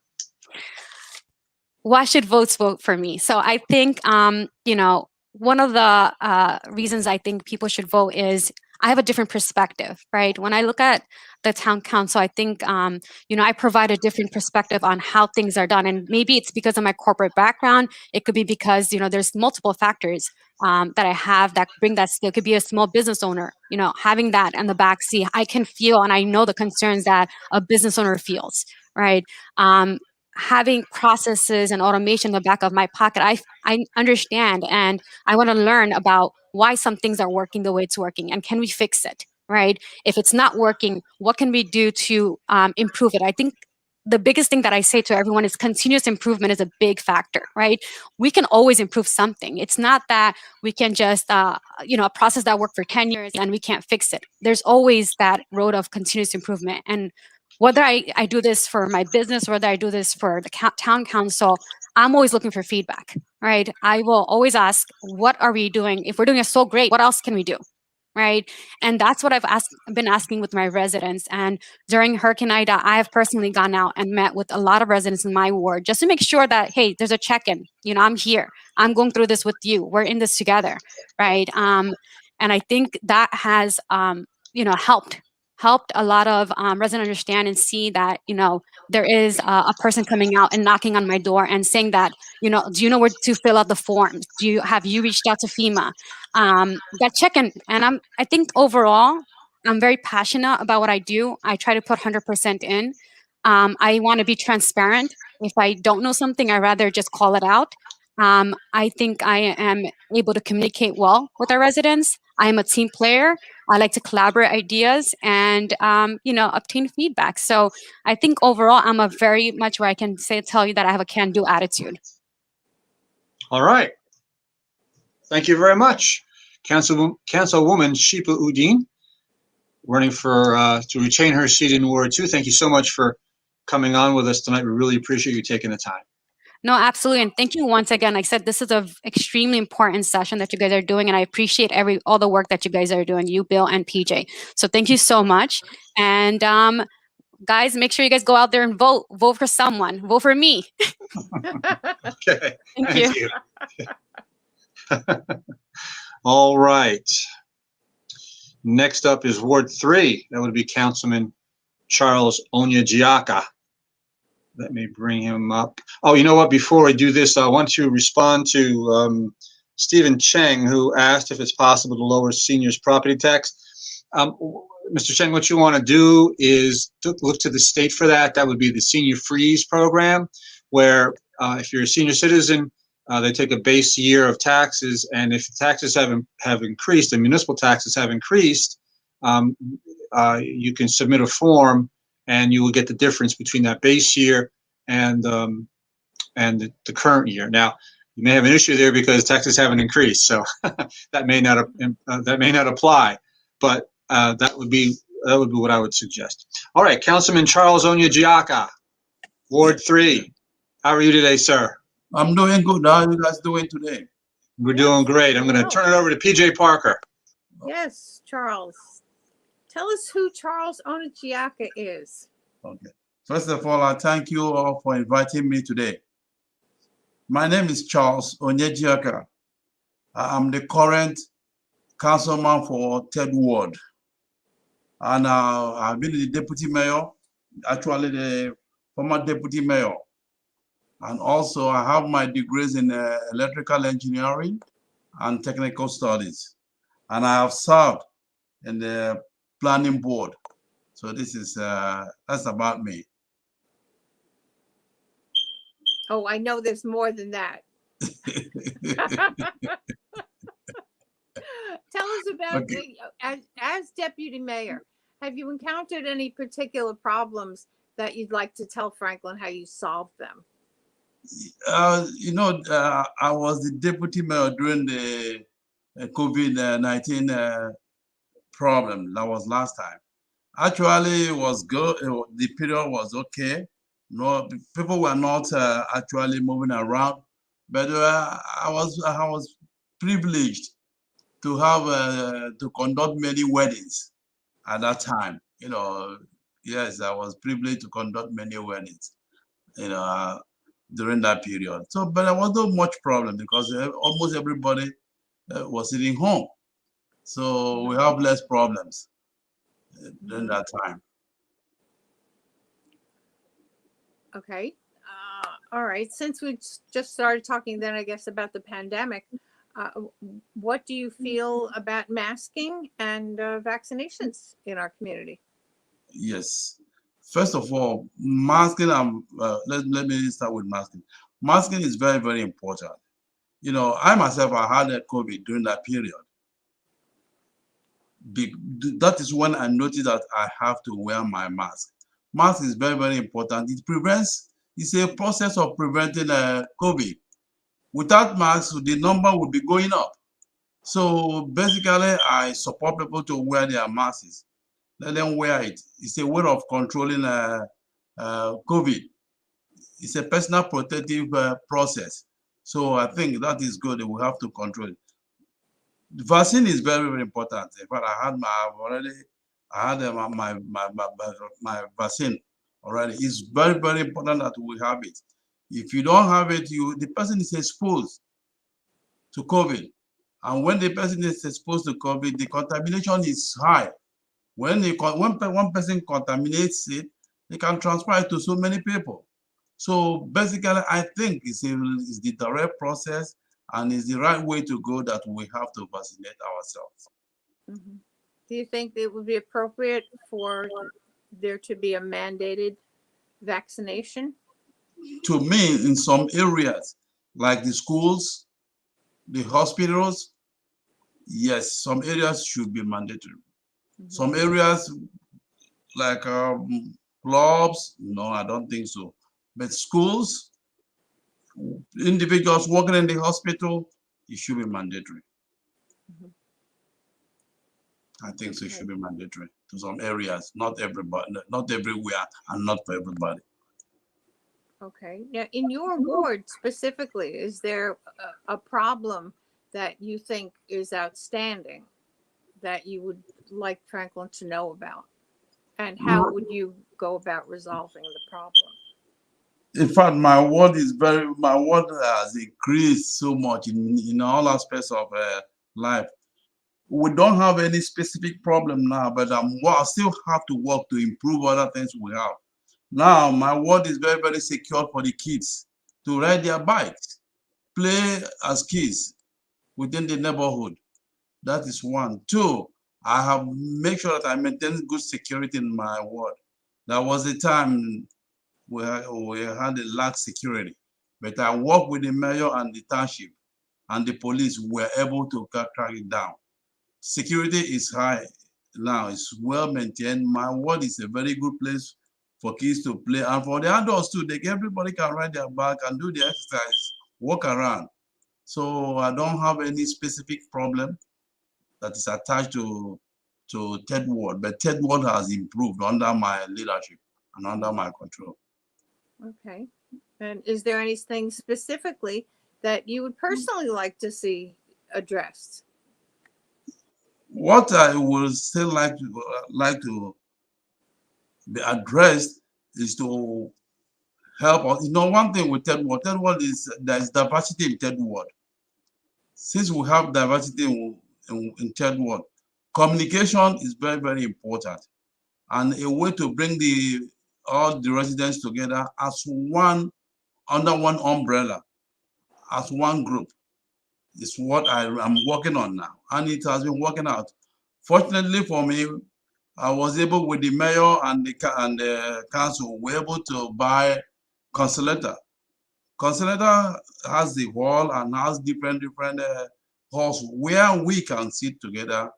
Why should votes vote for me? So I think, one of the reasons I think people should vote is I have a different perspective, right? When I look at the town council, I think, I provide a different perspective on how things are done. And maybe it's because of my corporate background. It could be because, there's multiple factors that I have that bring that skill. It could be a small business owner, having that in the backseat. I can feel and I know the concerns that a business owner feels, right? Having processes and automation in the back of my pocket, I understand and I want to learn about why some things are working the way it's working and can we fix it, right? If it's not working, what can we do to improve it? I think the biggest thing that I say to everyone is continuous improvement is a big factor, right? We can always improve something. It's not that we can just, a process that worked for 10 years and we can't fix it. There's always that road of continuous improvement. And whether I do this for my business, whether I do this for the town council, I'm always looking for feedback, right? I will always ask, what are we doing? If we're doing it so great, what else can we do? Right. And that's what I've been asking with my residents. And during Hurricane Ida, I have personally gone out and met with a lot of residents in my ward just to make sure that, hey, there's a check-in. I'm here. I'm going through this with you. We're in this together. Right. And I think that has, helped a lot of residents understand and see that, there is a person coming out and knocking on my door and saying that, do you know where to fill out the forms? Have you reached out to FEMA? That check-in. And I think overall, I'm very passionate about what I do. I try to put 100% in. I want to be transparent. If I don't know something, I'd rather just call it out. I think I am able to communicate well with our residents. I am a team player. I like to collaborate ideas and, obtain feedback. So I think overall, I'm a very much where I can tell you that I have a can-do attitude. All right. Thank you very much. Councilwoman Shepa Uddin, running to retain her seat in Ward 2. Thank you so much for coming on with us tonight. We really appreciate you taking the time. No, absolutely. And thank you once again. Like I said, this is an extremely important session that you guys are doing. And I appreciate all the work that you guys are doing, you, Bill, and PJ. So thank you so much. And guys, make sure you guys go out there and vote. Vote for someone. Vote for me. Okay, Thank you. you. All right. Next up is Ward 3. That would be Councilman Charles Onyejiaka. Let me bring him up. Oh, you know what? Before I do this, I want to respond to Stephen Cheng, who asked if it's possible to lower seniors' property tax. Mr. Cheng, what you want to do is look to the state for that. That would be the Senior Freeze program, where if you're a senior citizen, they take a base year of taxes, and if taxes have increased, the municipal taxes have increased, you can submit a form, and you will get the difference between that base year and the current year. Now, you may have an issue there because taxes haven't increased, so that may not apply. But that would be what I would suggest. All right, Councilman Charles Onyejiaka, Ward 3. How are you today, sir? I'm doing good. How are you guys doing today? We're doing great. I'm going to turn it over to PJ Parker. Yes, Charles. Tell us who Charles Onacciaca is. Okay. First of all, I thank you all for inviting me today. My name is Charles Onyejiaka. I'm the current councilman for 3rd Ward. And I've been the deputy mayor, actually the former deputy mayor. And also I have my degrees in electrical engineering and technical studies. And I have served in the planning board. So this is, that's about me. Oh, I know there's more than that. Tell us about, as deputy mayor, have you encountered any particular problems that you'd like to tell Franklin how you solved them? You know, I was the deputy mayor during the COVID-19 problem. That was last time. Actually, it was good. The period was okay. No, people were not actually moving around, but I was privileged to have to conduct many weddings at that time. You know, yes, I was privileged to conduct many weddings. You know, during that period. So, but there was not much problem because almost everybody was sitting home. So we have less problems during that time. Okay. All right. Since we just started talking then, I guess, about the pandemic, what do you feel about masking and vaccinations in our community? Yes. First of all, masking, let me start with masking. Masking is very, very important. You know, I myself, I had COVID during that period. That is when I noticed that I have to wear my mask. Mask is very, very important. It prevents, it's a process of preventing COVID. Without masks, the number would be going up. So basically, I support people to wear their masks. Let them wear it. It's a way of controlling COVID. It's a personal protective process. So I think that is good. We have to control it. The vaccine is very, very important. In fact, I had my vaccine already. It's very, very important that we have it. If you don't have it, the person is exposed to COVID. And when the person is exposed to COVID, the contamination is high. When one person contaminates it, they can transfer it to so many people. So basically, I think it's the direct process and it's the right way to go that we have to vaccinate ourselves. Mm-hmm. Do you think it would be appropriate for there to be a mandated vaccination? To me, in some areas, like the schools, the hospitals, yes, some areas should be mandatory. Mm-hmm. Some areas, like clubs, no, I don't think so. But schools, individuals working in the hospital, it should be mandatory. Mm-hmm. I think so. It should be mandatory to some areas, not everybody, not everywhere, and not for everybody. Okay. Now, in your ward specifically, is there a problem that you think is outstanding that you would like Franklin to know about? And how would you go about resolving the problem? In fact, my word has increased so much in all aspects of life. We don't have any specific problem now, but I still have to work to improve other things we have. Now, my ward is very, very secure for the kids to ride their bikes, play as kids within the neighborhood. That is one. Two, I have made sure that I maintain good security in my ward. There was a time we had a lax security, but I worked with the mayor and the township and the police were able to track it down. Security is high now, it's well maintained. My ward is a very good place for kids to play, and for the adults too. Everybody can ride their bike and do the exercise, walk around. So I don't have any specific problem that is attached to Third Ward, but Third Ward has improved under my leadership and under my control. Okay. And is there anything specifically that you would personally like to see addressed? What I would still like to be addressed is to help us. One thing with Third Ward is there is diversity in Third Ward. Since we have diversity in Third Ward, communication is very, very important, and a way to bring all the residents together as one, under one umbrella, as one group, is what I'm working on now, and it has been working out. Fortunately for me, I was able, with the mayor and the council, were able to buy Consulata. Consulata has the hall and has different halls where we can sit together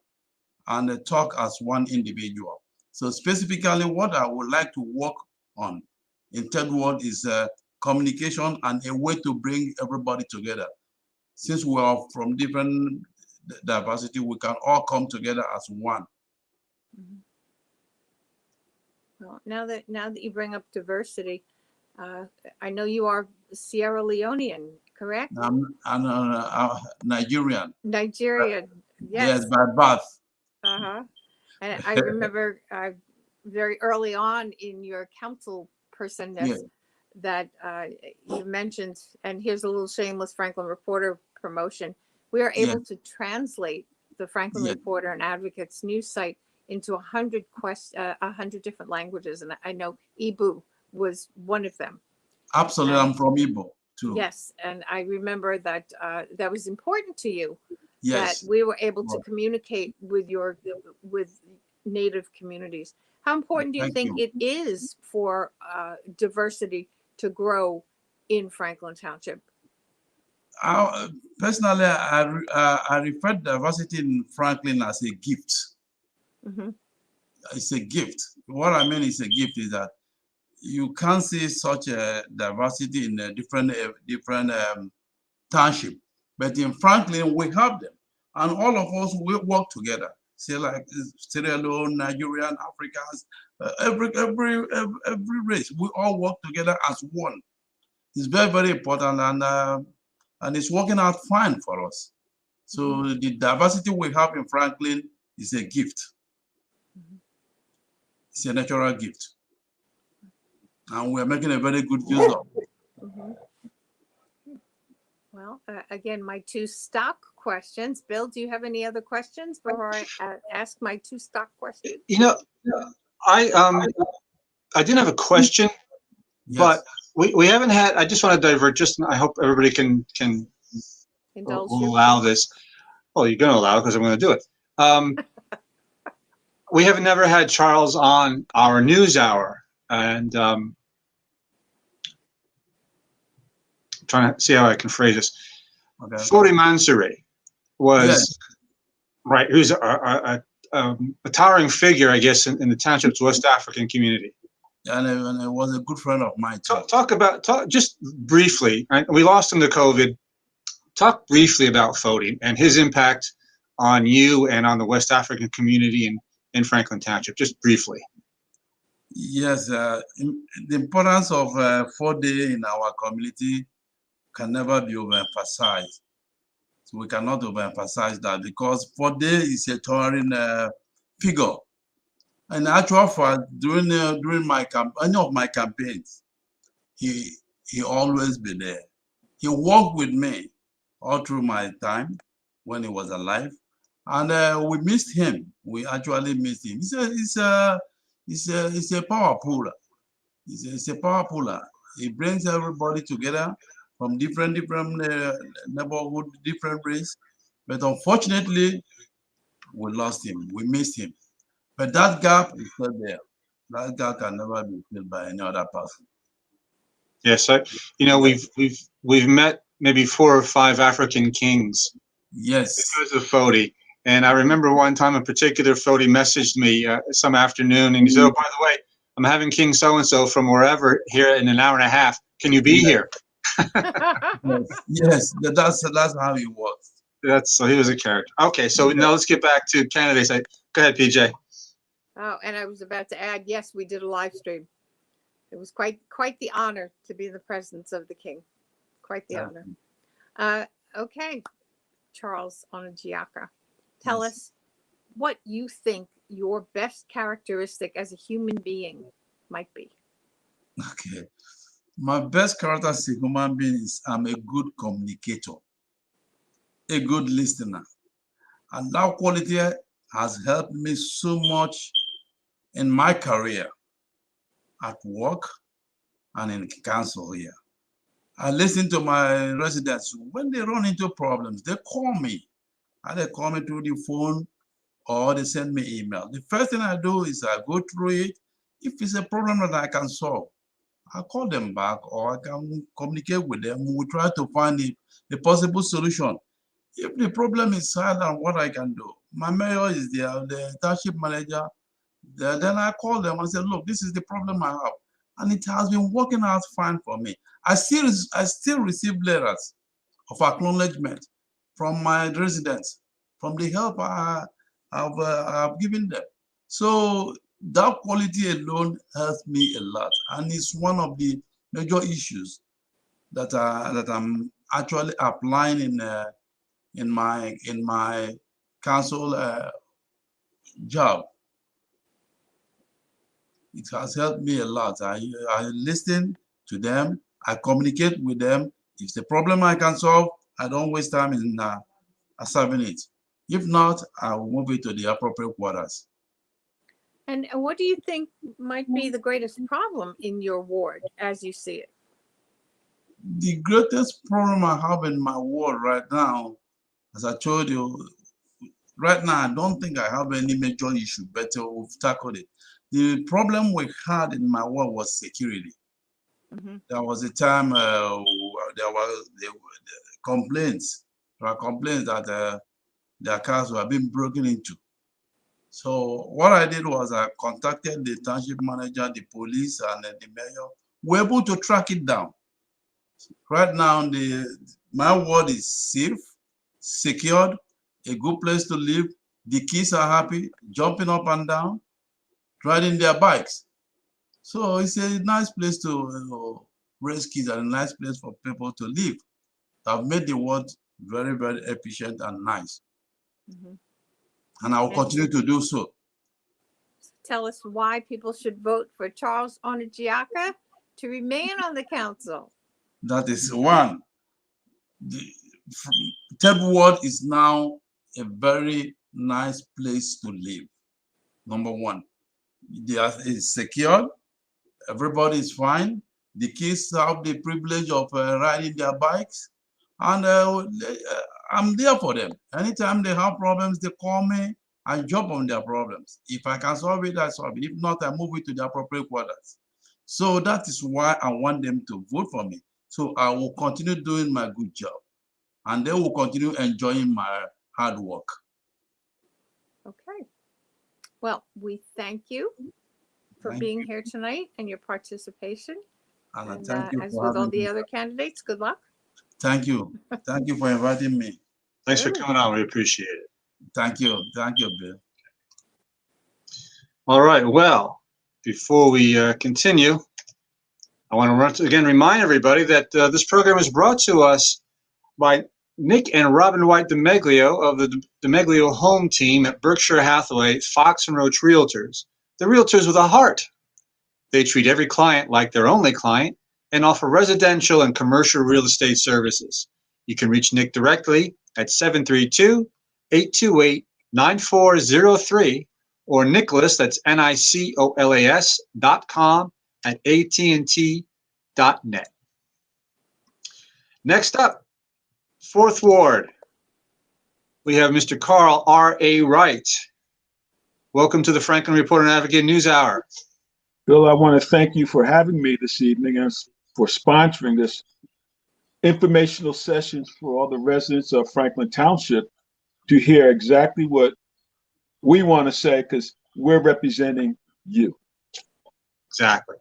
and talk as one individual. So specifically, what I would like to work on in Third Ward is communication and a way to bring everybody together. Since we are from different diversity, we can all come together as one. Mm-hmm. Well, now that you bring up diversity, I know you are Sierra Leonean, correct? I'm Nigerian. Nigerian, Yes, yes. by birth. Uh-huh. And I remember very early on in your council personness that you mentioned, and here's a little shameless Franklin Reporter promotion. We are able to translate the Franklin Reporter and Advocates news site into 100 different languages, and I know Igbo was one of them. Absolutely, I'm from Igbo too. Yes, and I remember that that was important to you. Yes. That we were able to communicate with Native communities. How important do you think it is for diversity to grow in Franklin Township? Personally, I refer to diversity in Franklin as a gift. Mm-hmm. It's a gift. What I mean is a gift is that you can't see such a diversity in a different township, but in Franklin we have them, and all of us we work together. Say like Sierra Leone, Nigerian, Africans, every race, we all work together as one. It's very, very important, and it's working out fine for us. So the diversity we have in Franklin is a gift. It's a natural gift, and we're making a very good use of it. Well, again, my two stock questions. Bill, do you have any other questions before I ask my two stock questions? I didn't have a question, but we haven't had. I just want to divert. I hope everybody can Indulge allow this. Well, you're going to allow it because I'm going to do it. We have never had Charles on our news hour, and trying to see how I can phrase this. Fodi Mansouri was right, who's a towering figure, I guess, in the township's West African community. And it was a good friend of mine too. Talk just briefly. Right? We lost him to COVID. Talk briefly about Fodi and his impact on you and on the West African community in Franklin Township, just briefly. Yes, the importance of 4-day in our community can never be overemphasized. So we cannot overemphasize that because 4-day is a towering figure. In actual fact, during any of my campaigns, he always be there. He walked with me all through my time when he was alive, and we missed him. We actually missed him. He's a power puller. He's a power puller. He brings everybody together from different neighborhood, different race. But unfortunately, we lost him. We missed him. But that gap is still there. That gap can never be filled by any other person. Yes, we've met maybe 4 or 5 African kings Yes. because of Fodi. And I remember one time a particular Fodi messaged me some afternoon, and he said, "Oh, by the way, I'm having King so-and-so from wherever here in an hour and a half. Can you be here?" Yes, that's how he was. So he was a character. Okay, so now let's get back to candidates. Go ahead, PJ. Oh, and I was about to add, yes, we did a live stream. It was quite the honor to be in the presence of the king. Quite the honor. Okay, Charles Onyejiaka, tell us what you think your best characteristic as a human being might be. Okay. My best characteristic human being is I'm a good communicator, a good listener. And that quality has helped me so much in my career at work and in council here. I listen to my residents. When they run into problems, they call me. Either they call me through the phone or they send me email. The first thing I do is I go through it. If it's a problem that I can solve, I call them back or I can communicate with them. We try to find a possible solution. If the problem is hard and what I can do, my mayor is there, the township manager, then I call them and say, look, this is the problem I have. And it has been working out fine for me. I still receive letters of acknowledgement from my residents, from the help I've given them. So that quality alone helps me a lot. And it's one of the major issues that I'm actually applying in my council job. It has helped me a lot. I listen to them. I communicate with them. If the problem I can solve, I don't waste time in solving it. If not, I will move it to the appropriate quarters. And what do you think might be the greatest problem in your ward as you see it? The greatest problem I have in my ward right now, as I told you, right now I don't think I have any major issue, but we've tackled it. The problem we had in my ward was security. There was a time there were complaints. There were complaints that their cars were being broken into. So what I did was I contacted the township manager, the police, and the mayor. We were able to track it down. Right now, my ward is safe, secured, a good place to live. The kids are happy, jumping up and down, riding their bikes. So it's a nice place to raise kids and a nice place for people to live. I've made the ward very, very efficient and nice. And I will continue to do so. Tell us why people should vote for Charles Onyejiaka to remain on the council. That is one. The third ward is now a very nice place to live. Number one, it's secure. Everybody is fine. The kids have the privilege of riding their bikes, and I'm there for them. Anytime they have problems, they call me. I jump on their problems. If I can solve it, I solve it. If not, I move it to the appropriate quarters. So that is why I want them to vote for me. So I will continue doing my good job, and they will continue enjoying my hard work. Okay. Well, we thank you for being here tonight and your participation. And thank you as for with all having the me. other candidates, good luck. Thank you. Thank you for inviting me. Thanks for coming on. We appreciate it. Thank you. Thank you, Bill. All right. Well, before we continue, I want to once again remind everybody that this program is brought to us by Nick and Robin White DeMeglio of the DeMeglio Home Team at Berkshire Hathaway Fox and Roach Realtors. The realtors with a heart. They treat every client like their only client and offer residential and commercial real estate services. You can reach Nick directly at 732-828-9403 or Nicholas, that's NICOLAS.com at AT&T.net. Next up, 4th Ward, we have Mr. Carl R.A. Wright. Welcome to the Franklin Reporter and Advocate News Hour. Bill, I want to thank you for having me this evening and for sponsoring this informational session for all the residents of Franklin Township to hear exactly what we want to say, because we're representing you. Exactly.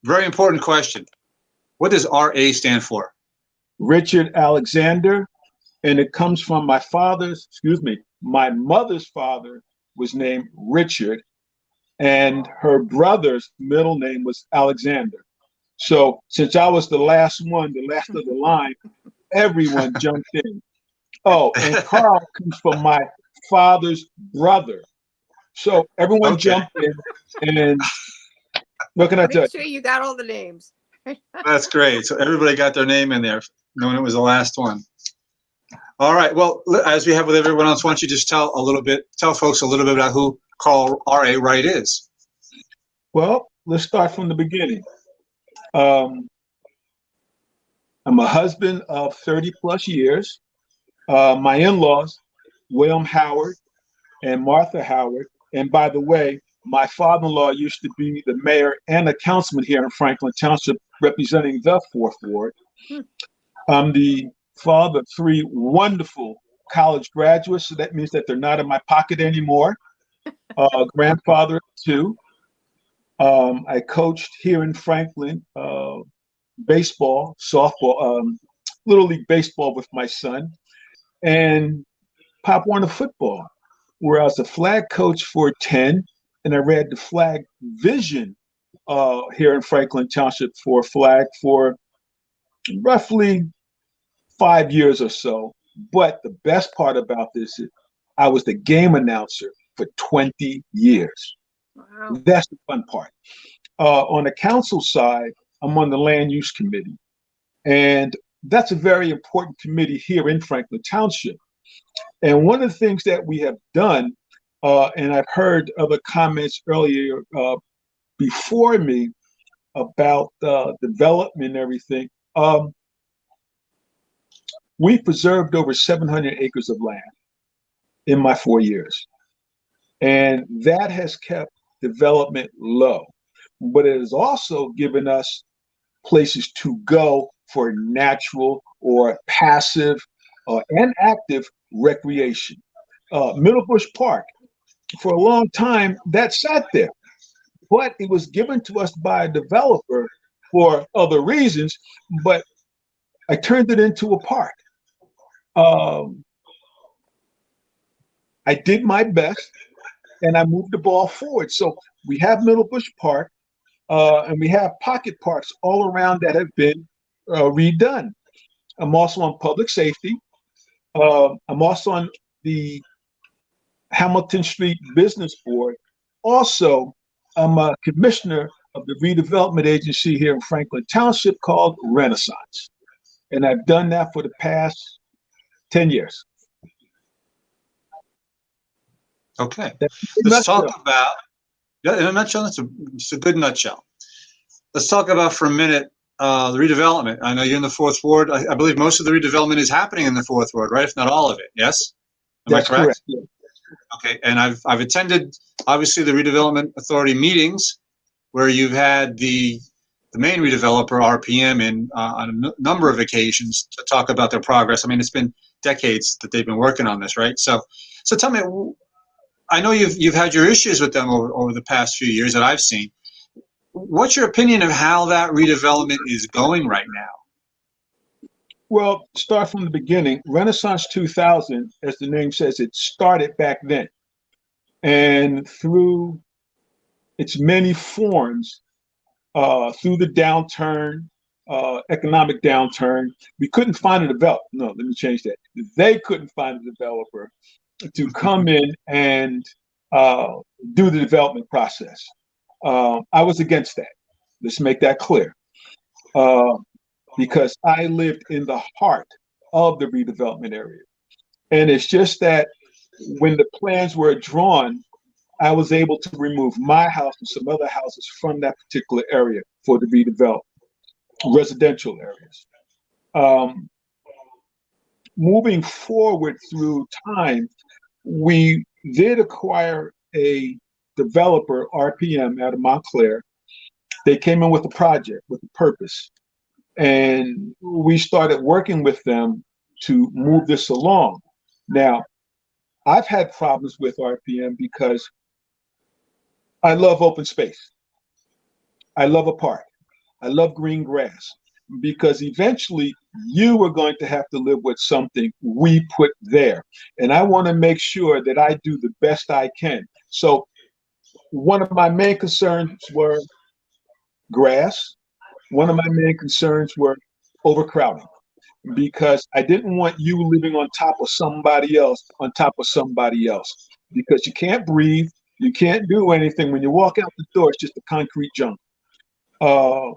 Very important question. What does RA stand for? Richard Alexander, and it comes from my mother's father was named Richard, and her brother's middle name was Alexander. So since I was the last of the line, everyone jumped in. Oh, and Carl comes from my father's brother. So everyone jumped in, and what can I tell you? Make sure you got all the names. That's great. So everybody got their name in there, knowing it was the last one. All right. Well, as we have with everyone else, why don't you just tell folks a little bit about who Carl R.A. Wright is? Well, let's start from the beginning. I'm a husband of 30 plus years. My in-laws, William Howard and Martha Howard. And by the way, my father-in-law used to be the mayor and a councilman here in Franklin Township, representing the 4th Ward. I'm the father of 3 wonderful college graduates, so that means that they're not in my pocket anymore. Grandfather of 2. I coached here in Franklin baseball, softball, Little League baseball with my son, and Pop Warner football, where I was a flag coach for 10, and I read the flag vision here in Franklin Township for flag for roughly 5 years or so. But the best part about this is I was the game announcer for 20 years. Wow. That's the fun part. On the council side, I'm on the land use committee. And that's a very important committee here in Franklin Township. And one of the things that we have done, and I've heard other comments earlier before me about development and everything, we preserved over 700 acres of land in my 4 years. And that has kept development low. But it has also given us places to go for natural or passive and active recreation. Middlebush Park, for a long time, that sat there, but it was given to us by a developer for other reasons, but I turned it into a park. I did my best, and I moved the ball forward. So we have Middlebush Park, and we have pocket parks all around that have been redone. I'm also on public safety. I'm also on the Hamilton Street Business Board. Also, I'm a commissioner of the redevelopment agency here in Franklin Township called Renaissance. And I've done that for the past 10 years. Okay. Let's talk about, in a nutshell, it's a good nutshell. Let's talk about for a minute the redevelopment. I know you're in the 4th Ward. I believe most of the redevelopment is happening in the 4th Ward, right? If not all of it, yes? Am I correct? Yeah. Okay, and I've attended, obviously, the Redevelopment Authority meetings where you've had the main redeveloper, RPM, in on a number of occasions to talk about their progress. I mean, it's been decades that they've been working on this, right? So tell me, I know you've had your issues with them over the past few years that I've seen. What's your opinion of how that redevelopment is going right now? Well, start from the beginning. Renaissance 2000, as the name says, it started back then. And through its many forms through the downturn, economic downturn. We couldn't find a developer. No, let me change that. They couldn't find a developer to come in and do the development process. I was against that. Let's make that clear. Because I lived in the heart of the redevelopment area. And it's just that when the plans were drawn, I was able to remove my house and some other houses from that particular area for the redeveloped residential areas. Moving forward through time, we did acquire a developer, RPM, out of Montclair. They came in with a project, with a purpose. And we started working with them to move this along. Now, I've had problems with RPM because I love open space. I love a park. I love green grass, because eventually you are going to have to live with something we put there. And I want to make sure that I do the best I can. So one of my main concerns were grass. One of my main concerns were overcrowding, because I didn't want you living on top of somebody else, because you can't breathe, you can't do anything. When you walk out the door, it's just a concrete jungle.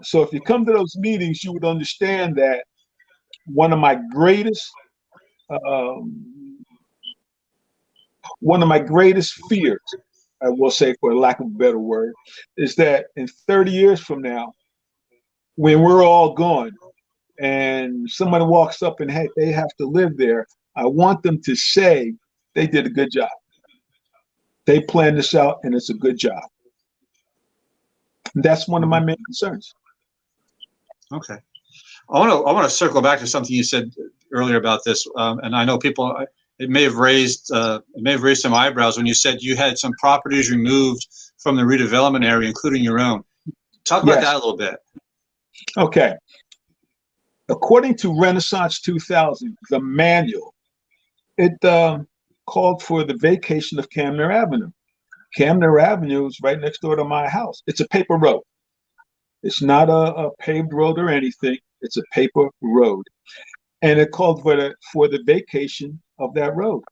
So if you come to those meetings, you would understand that one of my greatest fears, I will say, for lack of a better word, is that in 30 years from now, when we're all gone and someone walks up and hey, they have to live there, I want them to say they did a good job. They planned this out and it's a good job. That's one of my main concerns. Okay. I want to circle back to something you said earlier about this, and I know people, it may have raised some eyebrows when you said you had some properties removed from the redevelopment area, including your own. Talk about that a little bit. Okay. According to Renaissance 2000, the manual, it called for the vacation of Camner Avenue. Camner Avenue is right next door to my house. It's a paper road. It's not a paved road or anything. It's a paper road. And it called for the vacation of that road.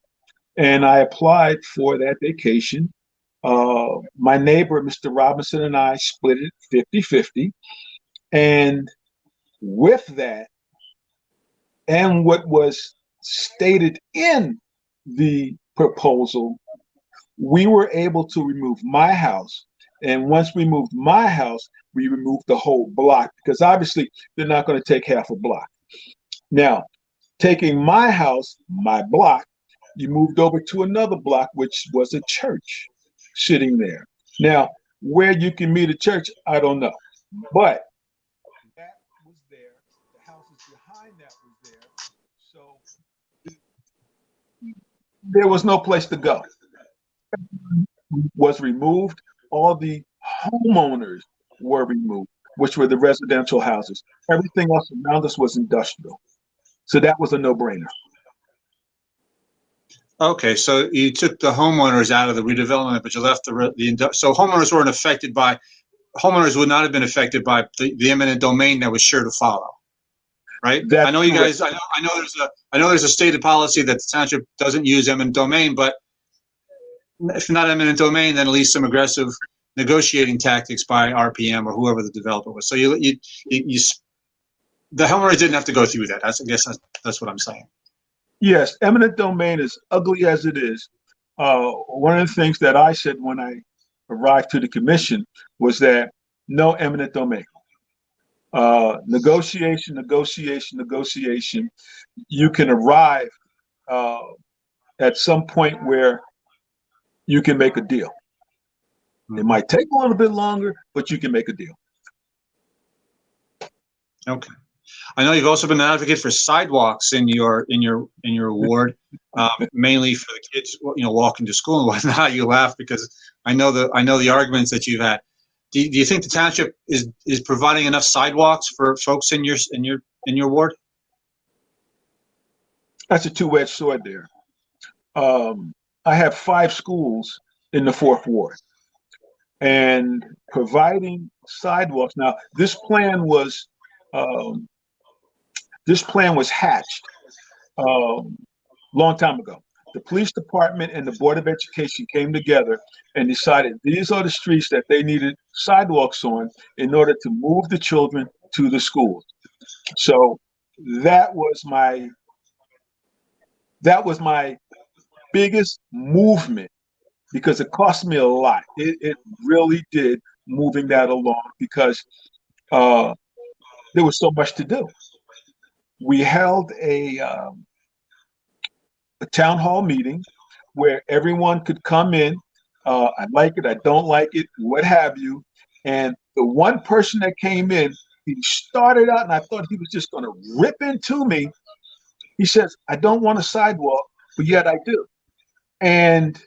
And I applied for that vacation. My neighbor, Mr. Robinson, and I split it 50-50. And with that, and what was stated in the proposal, we were able to remove my house. And once we moved my house, we removed the whole block, because obviously they're not going to take half a block. Now, taking my house, my block, you moved over to another block, which was a church sitting there. Now, where you can meet a church, I don't know. But that was there. The houses behind that was there. So there was no place to go. Was removed. All the homeowners were removed, which were the residential houses. Everything else around us was industrial. So that was a no-brainer. Okay, so you took the homeowners out of the redevelopment, but you left so homeowners would not have been affected by the eminent domain that was sure to follow, right? That's I know you correct. guys. I know there's a stated policy that the township doesn't use eminent domain, but if not eminent domain, then at least some aggressive negotiating tactics by RPM or whoever the developer was. So the homeowners didn't have to go through that. I guess that's what I'm saying. Yes, eminent domain, is ugly as it is. One of the things that I said when I arrived to the commission was that no eminent domain. Negotiation. You can arrive at some point where you can make a deal. It might take a little bit longer, but you can make a deal. Okay. I know you've also been an advocate for sidewalks in your ward, mainly for the kids, walking to school and whatnot. You laugh because I know the arguments that you've had. Do you think the township is providing enough sidewalks for folks in your ward? That's a two-edged sword there. I have 5 schools in the 4th ward, and providing sidewalks. Now, this plan was hatched long time ago. The police department and the Board of Education came together and decided these are the streets that they needed sidewalks on in order to move the children to the schools. So that was my biggest movement, because it cost me a lot. It really did, moving that along, because there was so much to do. We held a town hall meeting where everyone could come in. I like it, I don't like it, what have you. And the one person that came in, he started out, and I thought he was just going to rip into me. He says, I don't want a sidewalk, but yet I do. And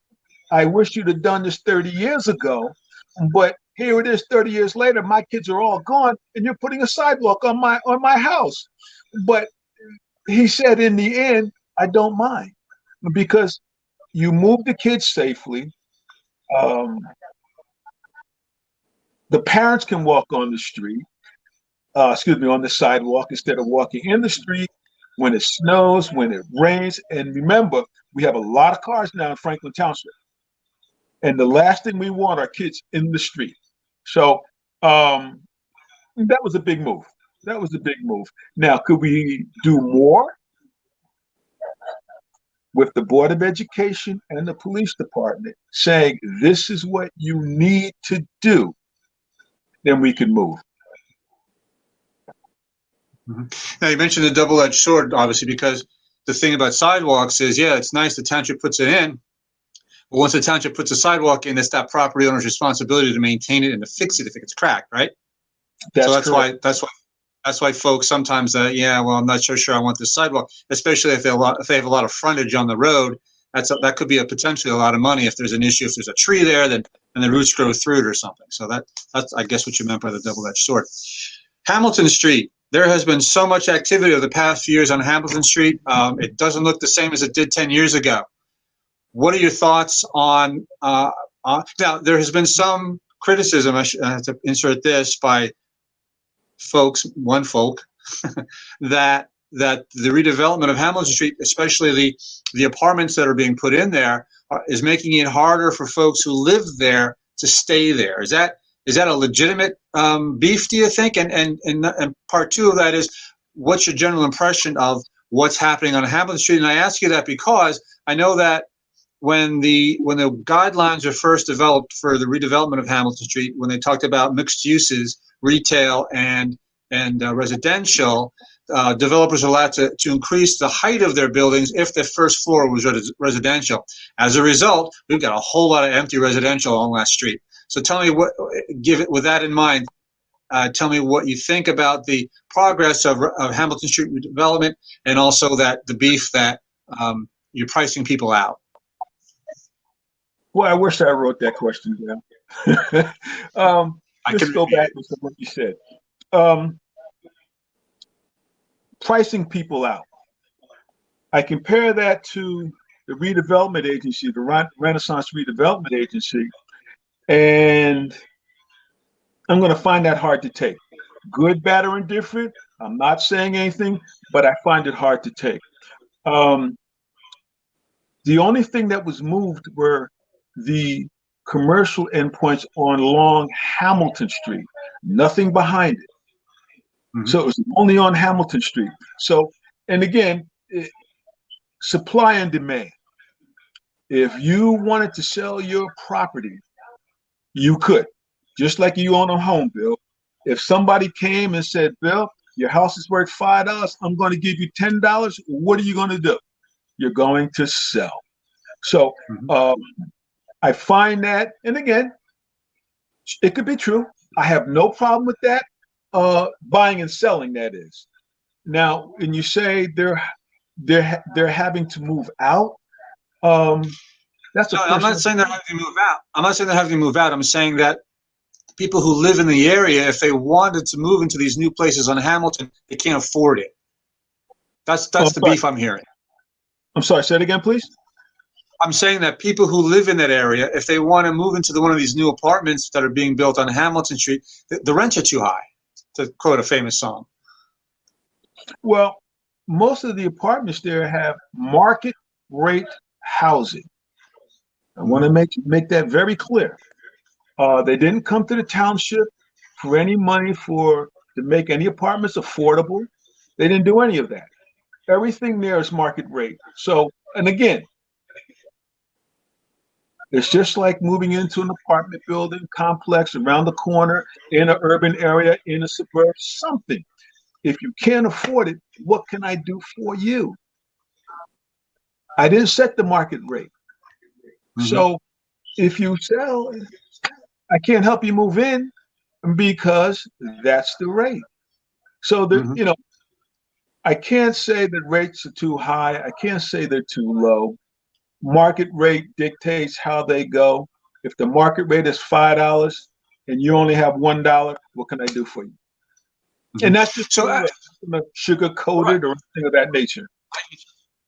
I wish you'd have done this 30 years ago, but here it is 30 years later, my kids are all gone, and you're putting a sidewalk on my house. But he said, in the end, I don't mind, because you move the kids safely. The parents can walk on the street, on the sidewalk, instead of walking in the street when it snows, when it rains. And remember, we have a lot of cars now in Franklin Township. And the last thing we want are kids in the street. So that was a big move. That was a big move. Now, could we do more? With the Board of Education and the police department saying, this is what you need to do, then we can move. Now, you mentioned the double-edged sword, obviously, because the thing about sidewalks is, yeah, it's nice the township puts it in, but once the township puts a sidewalk in, it's that property owner's responsibility to maintain it and to fix it if it gets cracked, right? That's why folks sometimes, well, I'm not so sure I want this sidewalk, especially if they have a lot of frontage on the road. That could be potentially a lot of money if there's an issue. If there's a tree there, then and the roots grow through it or something. So that's I guess what you meant by the double-edged sword. Hamilton Street. There has been so much activity over the past few years on Hamilton Street. It doesn't look the same as it did 10 years ago. What are your thoughts on? Now, there has been some criticism. I have to insert this by folk that the redevelopment of Hamilton Street, especially the apartments that are being put in there, is making it harder for folks who live there to stay there. Is that a legitimate beef, do you think? And part two of that is, what's your general impression of what's happening on Hamilton Street? And I ask you that because I know that when the guidelines were first developed for the redevelopment of Hamilton Street, when they talked about mixed uses, retail and residential, developers are allowed to increase the height of their buildings if the first floor was residential. As a result, we've got a whole lot of empty residential on that street. So tell me with that in mind, tell me what you think about the progress of Hamilton Street redevelopment, and also that the beef that you're pricing people out. Well, I wish I wrote that question down. Let's go back to what you said. Pricing people out. I compare that to the redevelopment agency, the Renaissance Redevelopment Agency, and I'm going to find that hard to take. Good, bad, or indifferent, I'm not saying anything, but I find it hard to take. The only thing that was moved were the commercial endpoints on Long Hamilton Street, nothing behind it. Mm-hmm. So it was only on Hamilton Street. So, and again, supply and demand. If you wanted to sell your property, you could, just like you own a home, Bill. If somebody came and said, Bill, your house is worth $5, I'm going to give you $10, what are you going to do? You're going to sell. So I find that, and again, it could be true. I have no problem with that. Buying and selling, that is. Now, and you say they're having to move out. That's a I'm not saying they're having to move out. I'm not saying they're having to move out. I'm saying that people who live in the area, if they wanted to move into these new places on Hamilton, they can't afford it. That's the beef I'm hearing. I'm sorry. Say it again, please. I'm saying that people who live in that area, if they want to move into one of these new apartments that are being built on Hamilton Street, the rents are too high, to quote a famous song. Well, most of the apartments there have market rate housing. I want to make that very clear. They didn't come to the township for any money to make any apartments affordable. They didn't do any of that. Everything there is market rate. So, and again, it's just like moving into an apartment building complex around the corner in an urban area, in a suburb, something. If you can't afford it, what can I do for you? I didn't set the market rate. So if you sell, I can't help you move in because that's the rate. So you know, I can't say that rates are too high. I can't say they're too low. Market rate dictates how they go. If the market rate is $5 and you only have $1, what can I do for you? And that's just so sugar-coated or anything of that nature.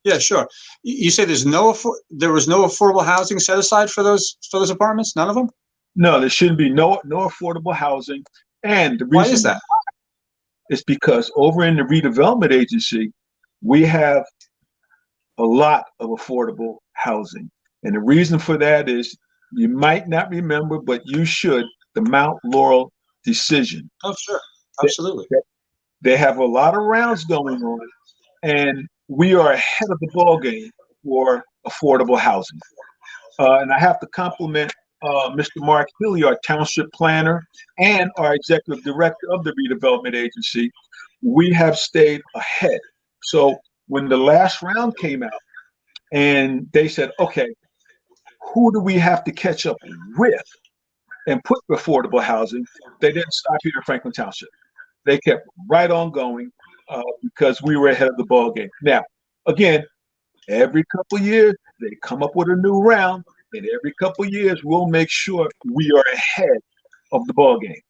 Yeah, sure. You say there was no affordable housing set aside for those apartments? None of them? No, there shouldn't be no affordable housing. And the reason why is that? Is because over in the redevelopment agency, we have a lot of affordable housing. And the reason for that is, you might not remember, but you should, the Mount Laurel decision. Oh, sure. Absolutely. They have a lot of rounds going on, and we are ahead of the ballgame for affordable housing. And I have to compliment Mr. Mark Hilly, our township planner, and our executive director of the redevelopment agency. We have stayed ahead. So when the last round came out and they said, okay, who do we have to catch up with and put affordable housing? They didn't stop here in Franklin Township. They kept right on going because we were ahead of the ball game. Now, again, every couple of years, they come up with a new round, and every couple of years, we'll make sure we are ahead of the ball game.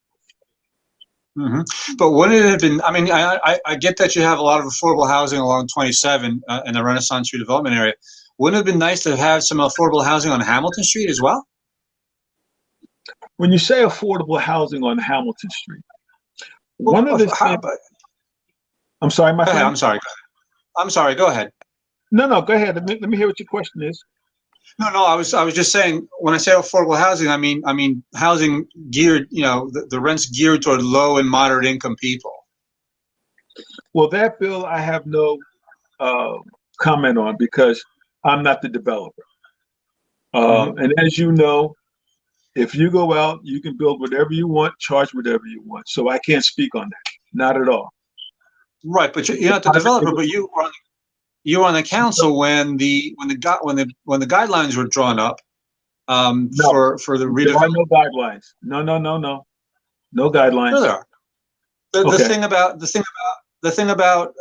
But wouldn't it have been, I mean, I get that you have a lot of affordable housing along 27 in the Renaissance redevelopment area. Wouldn't it have been nice to have some affordable housing on Hamilton Street as well? When you say affordable housing on Hamilton Street, one of the things, I'm sorry, my friend. I'm sorry. Go ahead. No, go ahead. Let me hear what your question is. No, I was just saying, when I say affordable housing, I mean housing geared, the rents geared toward low and moderate income people. Well, that bill I have no comment on because I'm not the developer. And as you know, if you go out, you can build whatever you want, charge whatever you want. So I can't speak on that. Not at all. Right, but you're not the developer, but you were on the council when the guidelines were drawn up for the redevelopment. There are no guidelines. No guidelines. Sure there are. The thing about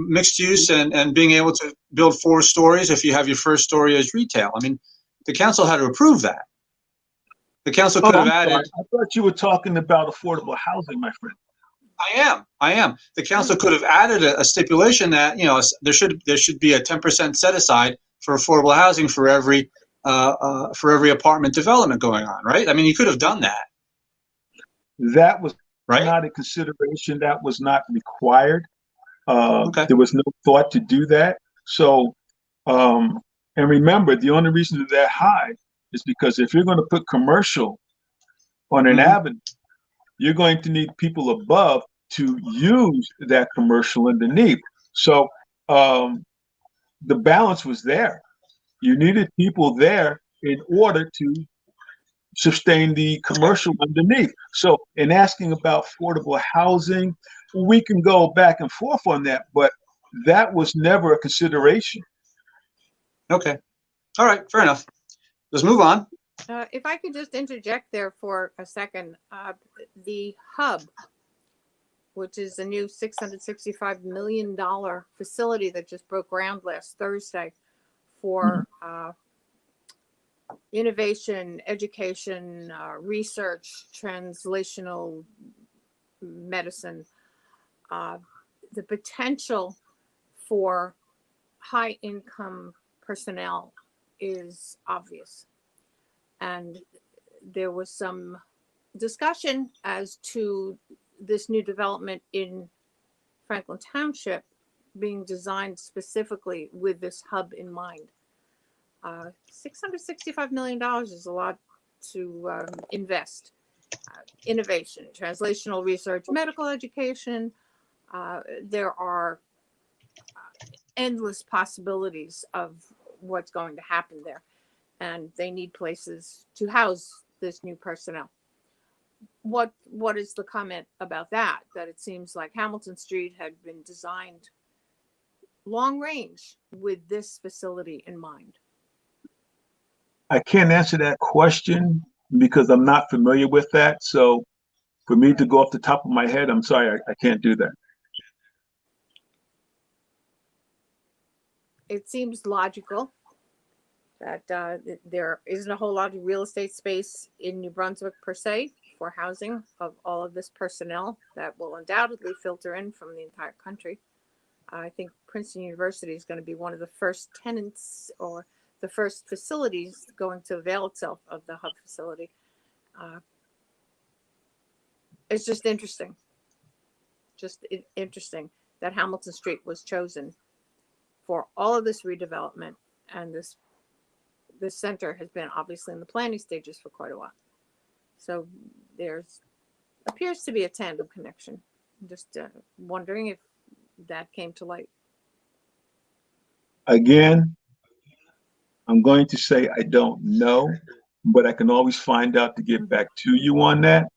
mixed use and being able to build 4 stories if you have your first story as retail. I mean, the council had to approve that. The council could have added. I thought you were talking about affordable housing, my friend. I am. The council could have added a stipulation that there should be a 10% set aside for affordable housing for every apartment development going on, right? I mean, you could have done that. That was right? Not a consideration. That was not required. Okay. There was no thought to do that. So, and remember, the only reason they're that high is because if you're going to put commercial on an avenue, you're going to need people above to use that commercial underneath. So the balance was there. You needed people there in order to sustain the commercial underneath. So in asking about affordable housing, we can go back and forth on that, but that was never a consideration. Okay. All right. Fair enough. Let's move on. If I could just interject there for a second, the hub, which is a new $665 million facility that just broke ground last Thursday for innovation, education, research, translational medicine, the potential for high income personnel is obvious. And there was some discussion as to this new development in Franklin Township being designed specifically with this hub in mind. $665 million is a lot to invest. Innovation, translational research, medical education. There are endless possibilities of what's going to happen there. And they need places to house this new personnel. What is the comment about that? That it seems like Hamilton Street had been designed long range with this facility in mind. I can't answer that question because I'm not familiar with that. So for me to go off the top of my head, I'm sorry, I can't do that. It seems logical that there isn't a whole lot of real estate space in New Brunswick per se for housing of all of this personnel that will undoubtedly filter in from the entire country. I think Princeton University is going to be one of the first tenants or the first facilities going to avail itself of the hub facility. It's just interesting. Interesting that Hamilton Street was chosen for all of this redevelopment, and this center has been obviously in the planning stages for quite a while. So there's appears to be a tandem connection. I'm just wondering if that came to light. Again, I'm going to say I don't know, but I can always find out to get back to you on that.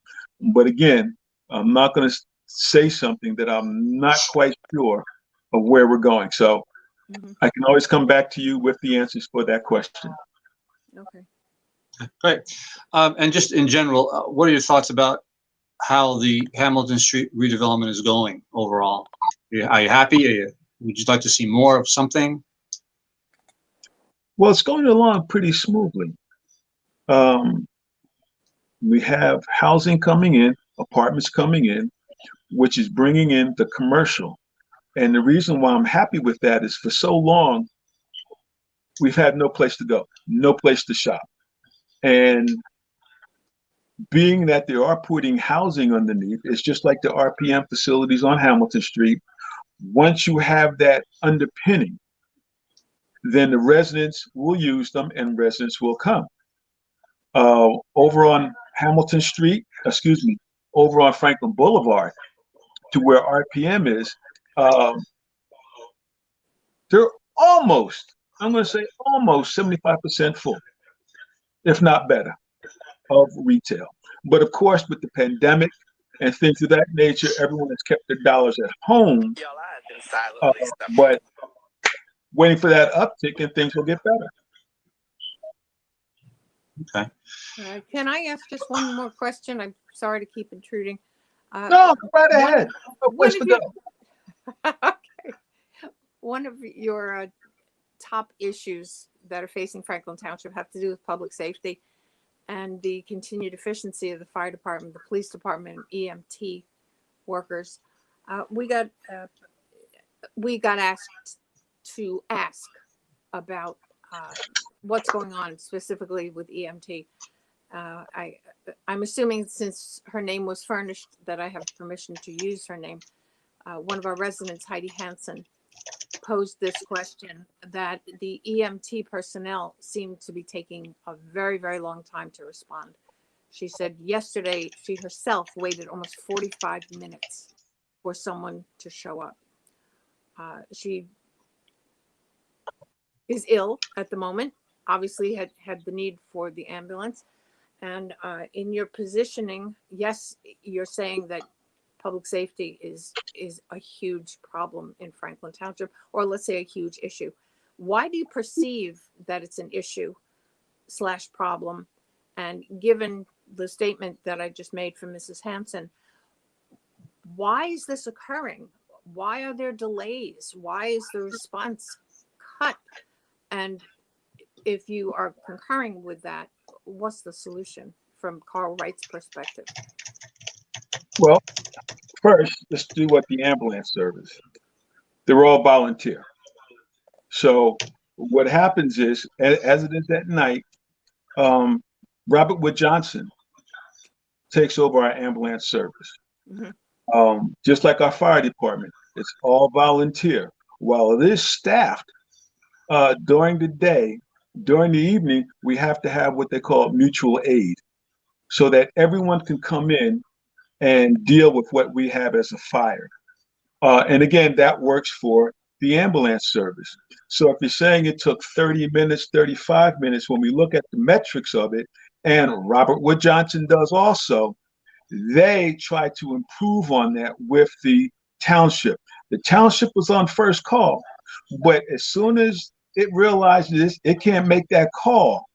But again, I'm not going to say something that I'm not quite sure of where we're going. So I can always come back to you with the answers for that question. Okay. Great. And just in general, what are your thoughts about how the Hamilton Street redevelopment is going overall? Are you happy? Would you like to see more of something? Well, it's going along pretty smoothly. We have housing coming in, apartments coming in, which is bringing in the commercial. And the reason why I'm happy with that is for so long, we've had no place to go, no place to shop. And being that they are putting housing underneath, it's just like the RPM facilities on Hamilton Street. Once you have that underpinning, then the residents will use them and residents will come. Over on Hamilton Street, over on Franklin Boulevard to where RPM is, they're almost, I'm going to say almost 75% full, if not better, of retail. But of course, with the pandemic and things of that nature, everyone has kept their dollars at home. But waiting for that uptick and things will get better. Okay. Can I ask just one more question? I'm sorry to keep intruding. No, go right ahead. No place to go. Okay. One of your top issues that are facing Franklin Township have to do with public safety and the continued efficiency of the fire department, the police department, and EMT workers. We got asked to ask about what's going on specifically with EMT. I'm assuming since her name was furnished that I have permission to use her name. One of our residents, Heidi Hansen, posed this question that the EMT personnel seem to be taking a very, very long time to respond. She said yesterday she herself waited almost 45 minutes for someone to show up. She is ill at the moment, obviously had the need for the ambulance. And in your positioning, yes, you're saying that public safety is a huge problem in Franklin Township, or let's say a huge issue. Why do you perceive that it's an issue / problem? And given the statement that I just made from Mrs. Hansen, why is this occurring? Why are there delays? Why is the response cut? And if you are concurring with that, what's the solution from Carl Wright's perspective? Well, first, let's do what the ambulance service. They're all volunteer. So what happens is, as it is at night, Robert Wood Johnson takes over our ambulance service. Just like our fire department, it's all volunteer. While it is staffed during the day, during the evening, we have to have what they call mutual aid so that everyone can come in and deal with what we have as a fire. And again, that works for the ambulance service. So if you're saying it took 30 minutes, 35 minutes, when we look at the metrics of it, and Robert Wood Johnson does also, they try to improve on that with the township. The township was on first call, but as soon as it realizes it can't make that call,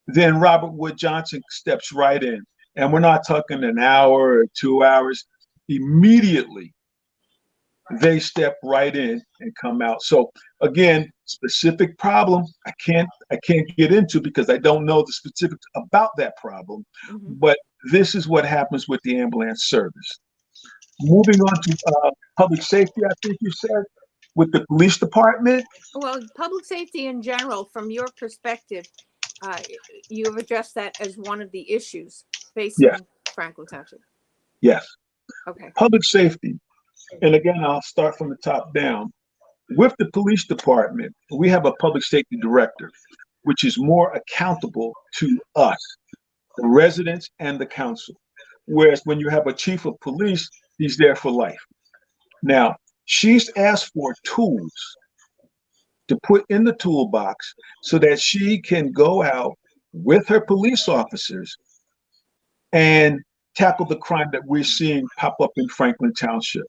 then Robert Wood Johnson steps right in. And we're not talking an hour or 2 hours. Immediately, they step right in and come out. So again, specific problem I can't get into because I don't know the specifics about that problem. But this is what happens with the ambulance service. Moving on to public safety, I think you said, with the police department. Well, public safety in general, from your perspective, you have addressed that as one of the issues facing Franklin Township. Yes. Okay. Public safety. And again, I'll start from the top down. With the police department, we have a public safety director, which is more accountable to us, the residents and the council. Whereas when you have a chief of police, he's there for life. Now, she's asked for tools to put in the toolbox so that she can go out with her police officers and tackle the crime that we're seeing pop up in Franklin Township.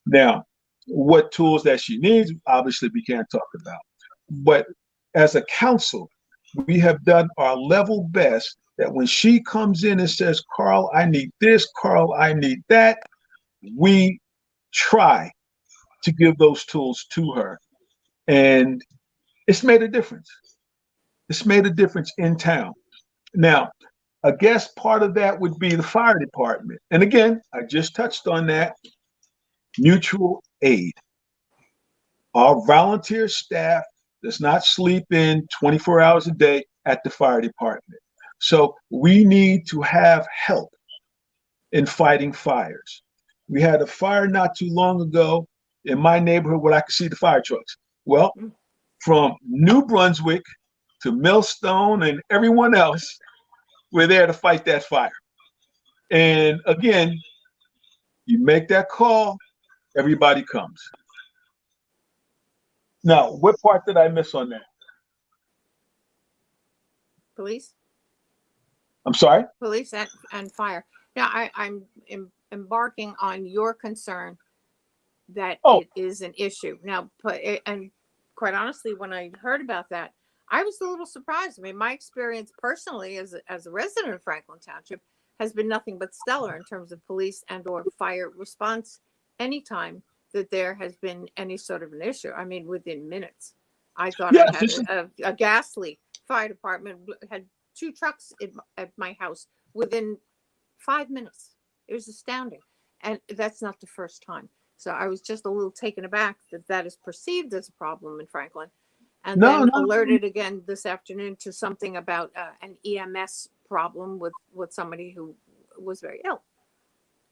Now, what tools that she needs, obviously we can't talk about. But as a council, we have done our level best that when she comes in and says, Carl, I need this, Carl, I need that, we try to give those tools to her. And it's made a difference. It's made a difference in town. Now, I guess part of that would be the fire department. And again, I just touched on that. Mutual aid. Our volunteer staff does not sleep in 24 hours a day at the fire department. So we need to have help in fighting fires. We had a fire not too long ago in my neighborhood where I could see the fire trucks. Well, from New Brunswick to Millstone and everyone else, we're there to fight that fire. And again, you make that call, everybody comes. Now, what part did I miss on that? Police? I'm sorry? Police and fire. Now, I'm embarking on your concern that it is an issue. Now, and quite honestly, when I heard about that, I was a little surprised. I mean, my experience personally as a resident of Franklin Township has been nothing but stellar in terms of police and or fire response anytime that there has been any sort of an issue. I mean, within minutes. I thought I had a gas leak. Fire department had 2 trucks at my house within 5 minutes. It was astounding. And that's not the first time. So I was just a little taken aback that is perceived as a problem in Franklin. And then alerted again this afternoon to something about an EMS problem with somebody who was very ill.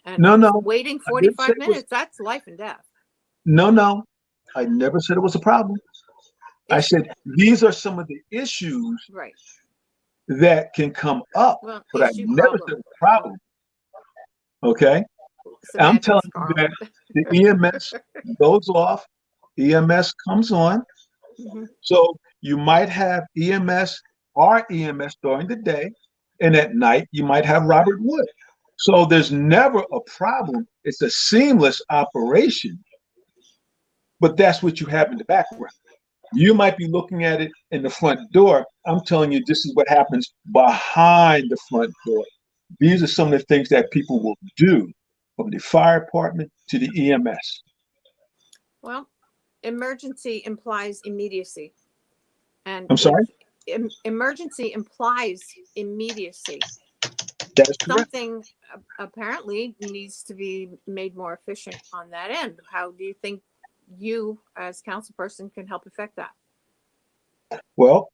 And waiting 45 minutes, that's life and death. No. I never said it was a problem. I said these are some of the issues that can come up, but I never said it was a problem. Okay? I'm telling you that the EMS goes off, EMS comes on. So you might have our EMS during the day, and at night you might have Robert Wood. So there's never a problem. It's a seamless operation, but that's what you have in the background. You might be looking at it in the front door. I'm telling you, this is what happens behind the front door. These are some of the things that people will do from the fire department to the EMS. Well, emergency implies immediacy. And I'm sorry? Emergency implies immediacy. That is correct. Something apparently needs to be made more efficient on that end. How do you think you as councilperson can help affect that? Well,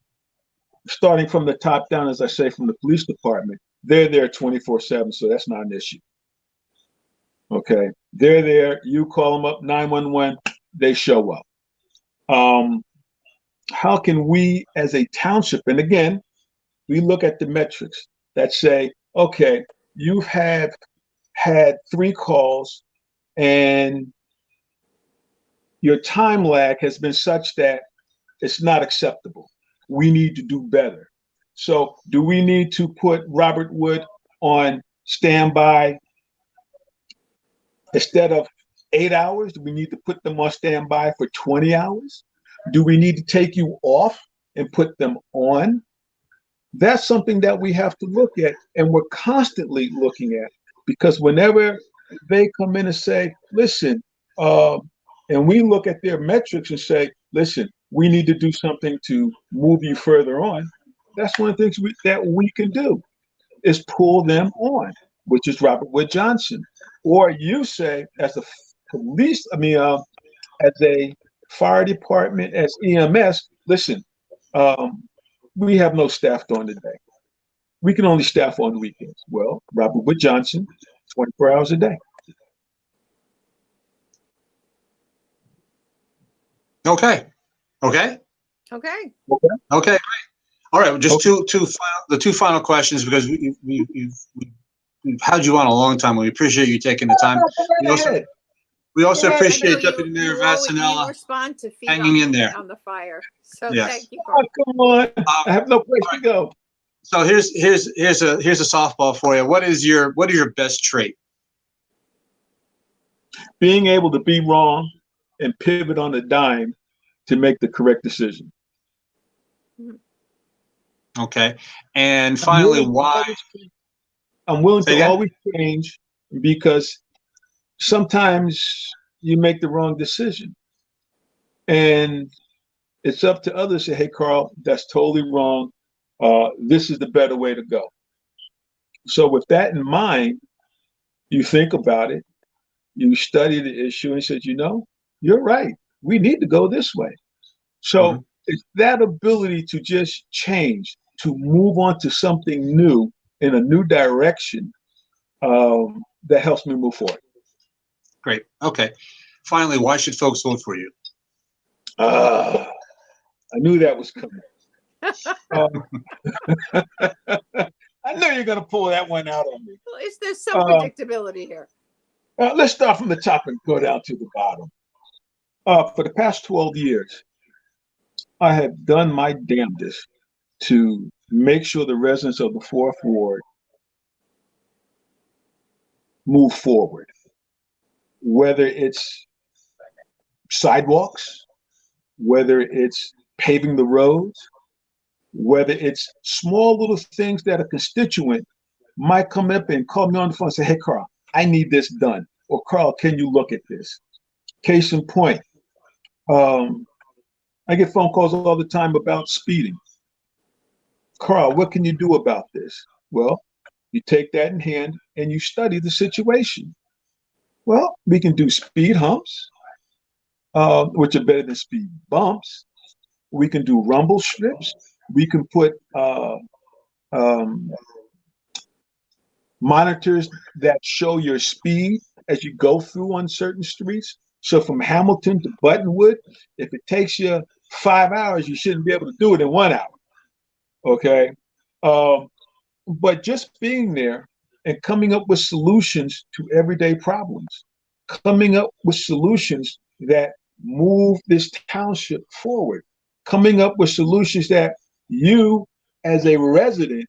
starting from the top down, as I say, from the police department, they're there 24/7, so that's not an issue. Okay, they're there. You call them up 911, they show up. How can we, as a township, and again, we look at the metrics that say, okay, you've had 3 calls, and your time lag has been such that it's not acceptable. We need to do better. So, do we need to put Robert Wood on standby instead of 8 hours? Do we need to put them on standby for 20 hours? Do we need to take you off and put them on? That's something that we have to look at, and we're constantly looking at, because whenever they come in and say, listen, and we look at their metrics and say, listen, we need to do something to move you further on. That's one of the things that we can do, is pull them on, which is Robert Wood Johnson. Or you say, as a police, as a fire department, as EMS, listen, we have no staff during the day. We can only staff on the weekends. Well, Robert Wood Johnson, 24 hours a day. Okay. Okay. Great. All right. Just the two final questions, because we've had you on a long time. We appreciate you taking the time. We also appreciate Deputy Mayor Vassanella hanging in there on the fire. So yes. Thank you. Oh, come on! I have no place to go. So here's a softball for you. What is your best trait? Being able to be wrong and pivot on a dime to make the correct decision. Okay. And finally, why? I'm willing to always change, because sometimes you make the wrong decision. And it's up to others to say, hey, Carl, that's totally wrong. This is the better way to go. So with that in mind, you think about it, you study the issue, and you said, you're right. We need to go this way. So it's that ability to just change, to move on to something new in a new direction, that helps me move forward. Great. Okay. Finally, why should folks vote for you? I knew that was coming. I knew you're going to pull that one out on me. Well, there's some predictability here. Let's start from the top and go down to the bottom. For the past 12 years, I have done my damnedest to make sure the residents of the 4th Ward move forward, whether it's sidewalks, whether it's paving the roads, whether it's small little things that a constituent might come up and call me on the phone and say, hey, Carl, I need this done. Or Carl, can you look at this? Case in point, I get phone calls all the time about speeding. Carl, what can you do about this? Well, you take that in hand and you study the situation. Well, we can do speed humps, which are better than speed bumps. We can do rumble strips. We can put monitors that show your speed as you go through on certain streets. So from Hamilton to Buttonwood, if it takes you 5 hours, you shouldn't be able to do it in 1 hour. Okay. But just being there and coming up with solutions to everyday problems, coming up with solutions that move this township forward, coming up with solutions that you, as a resident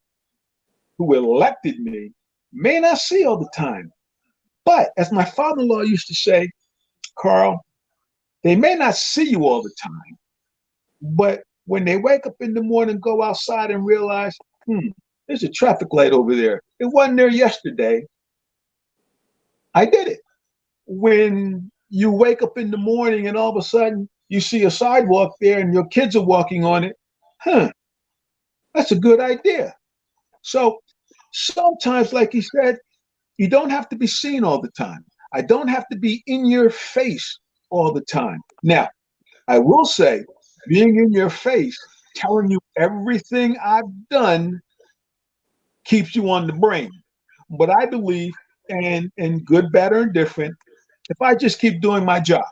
who elected me, may not see all the time. But as my father-in-law used to say, Carl, they may not see you all the time, but when they wake up in the morning, go outside and realize, there's a traffic light over there. It wasn't there yesterday. I did it. When you wake up in the morning and all of a sudden you see a sidewalk there and your kids are walking on it, that's a good idea. So sometimes, like he said, you don't have to be seen all the time. I don't have to be in your face all the time. Now, I will say, being in your face telling you everything I've done keeps you on the brain. But I believe, and good, bad, or indifferent, if I just keep doing my job,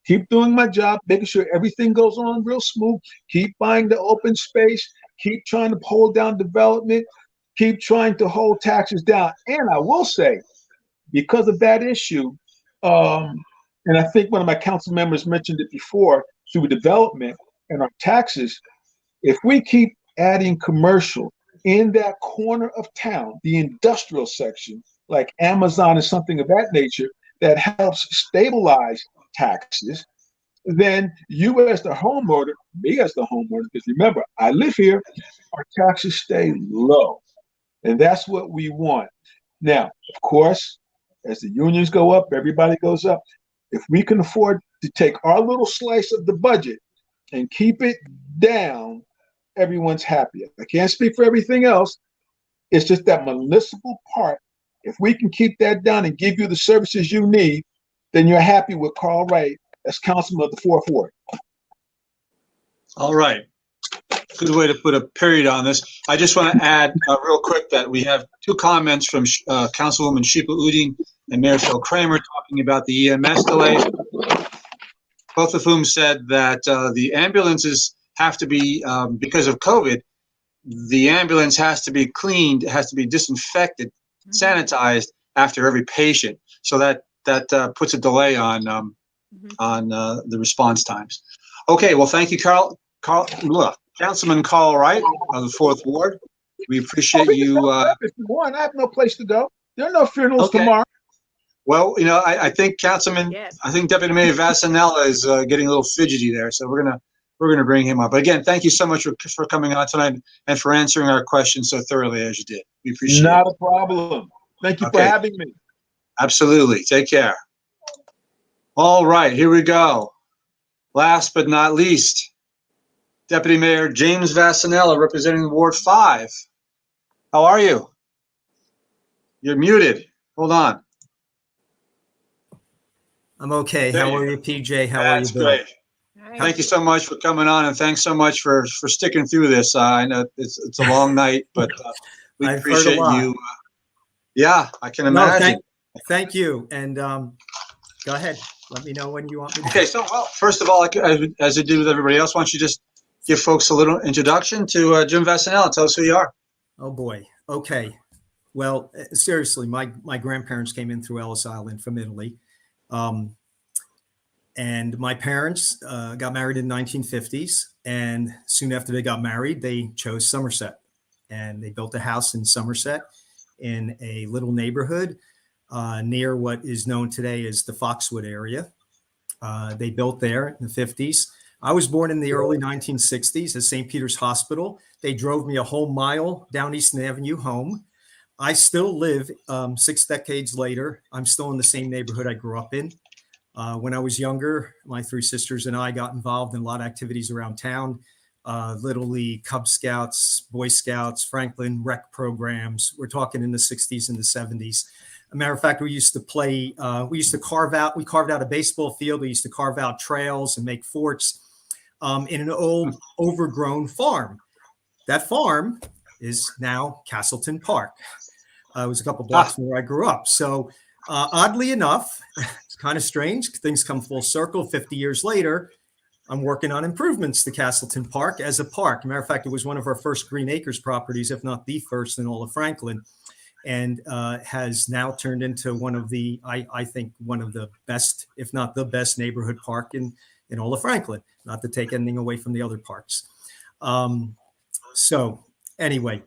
making sure everything goes on real smooth, keep buying the open space, keep trying to hold down development, keep trying to hold taxes down. And I will say, because of that issue, and I think one of my council members mentioned it before, through development and our taxes, if we keep adding commercial in that corner of town, the industrial section, like Amazon and something of that nature, that helps stabilize taxes, then you as the homeowner, me as the homeowner, because remember, I live here, our taxes stay low. And that's what we want. Now, of course, as the unions go up, everybody goes up. If we can afford to take our little slice of the budget and keep it down, everyone's happy. I can't speak for everything else. It's just that municipal part. If we can keep that down and give you the services you need, then you're happy with Carl Wright as councilman of the 4th Ward. All right. Good way to put a period on this. I just want to add real quick that we have 2 comments from Councilwoman Shepa Uddin and Mayor Phil Kramer talking about the EMS delays, both of whom said that the ambulances have to be, because of COVID, the ambulance has to be cleaned, it has to be disinfected, sanitized after every patient. So that puts a delay on the response times. Okay, well, thank you, Councilman Carl Wright of the 4th Ward. We appreciate you. I have no place to go. There are no funerals tomorrow. Well, you know, I think Councilman, Yes. I think Deputy Mayor Vassanella is getting a little fidgety there, so we're gonna bring him up. But again, thank you so much for coming on tonight and for answering our questions so thoroughly as you did. We appreciate it. Not a problem. Thank you for having me. Absolutely. Take care. All right, here we go. Last but not least, Deputy Mayor James Vassanella, representing Ward 5. How are you? You're muted. Hold on. I'm okay. There How you are go. you, PJ? How are you, That's Bill? great. Right. Thank you so much for coming on, and thanks so much for sticking through this. I know it's a long night, but we I've heard a appreciate lot. you. Yeah, I can No, imagine. thank you. And go ahead. Let me know when you want me to. Okay, so well, first of all, as I did with everybody else, why don't you just give folks a little introduction to Jim Vassanella? Tell us who you are. Oh boy. Okay. Well, seriously, my grandparents came in through Ellis Island from Italy. And my parents got married in the 1950s. And soon after they got married, they chose Somerset. And they built a house in Somerset in a little neighborhood near what is known today as the Foxwood area. They built there in the 50s. I was born in the early 1960s at St. Peter's Hospital. They drove me a whole mile down Easton Avenue home. I still live 6 decades later. I'm still in the same neighborhood I grew up in. When I was younger, my 3 sisters and I got involved in a lot of activities around town. Little League, Cub Scouts, Boy Scouts, Franklin rec programs. We're talking in the 60s and the 70s. A matter of fact, we used to play, we carved out a baseball field. We used to carve out trails and make forts in an old overgrown farm. That farm is now Castleton Park. It was a couple blocks from where I grew up. So oddly enough, it's kind of strange. Things come full circle. 50 years later, I'm working on improvements to Castleton Park as a park. Matter of fact, it was one of our first Green Acres properties, if not the first in all of Franklin, and has now turned into one of the, I think, one of the best, if not the best neighborhood park in all of Franklin, not to take anything away from the other parks. So anyway,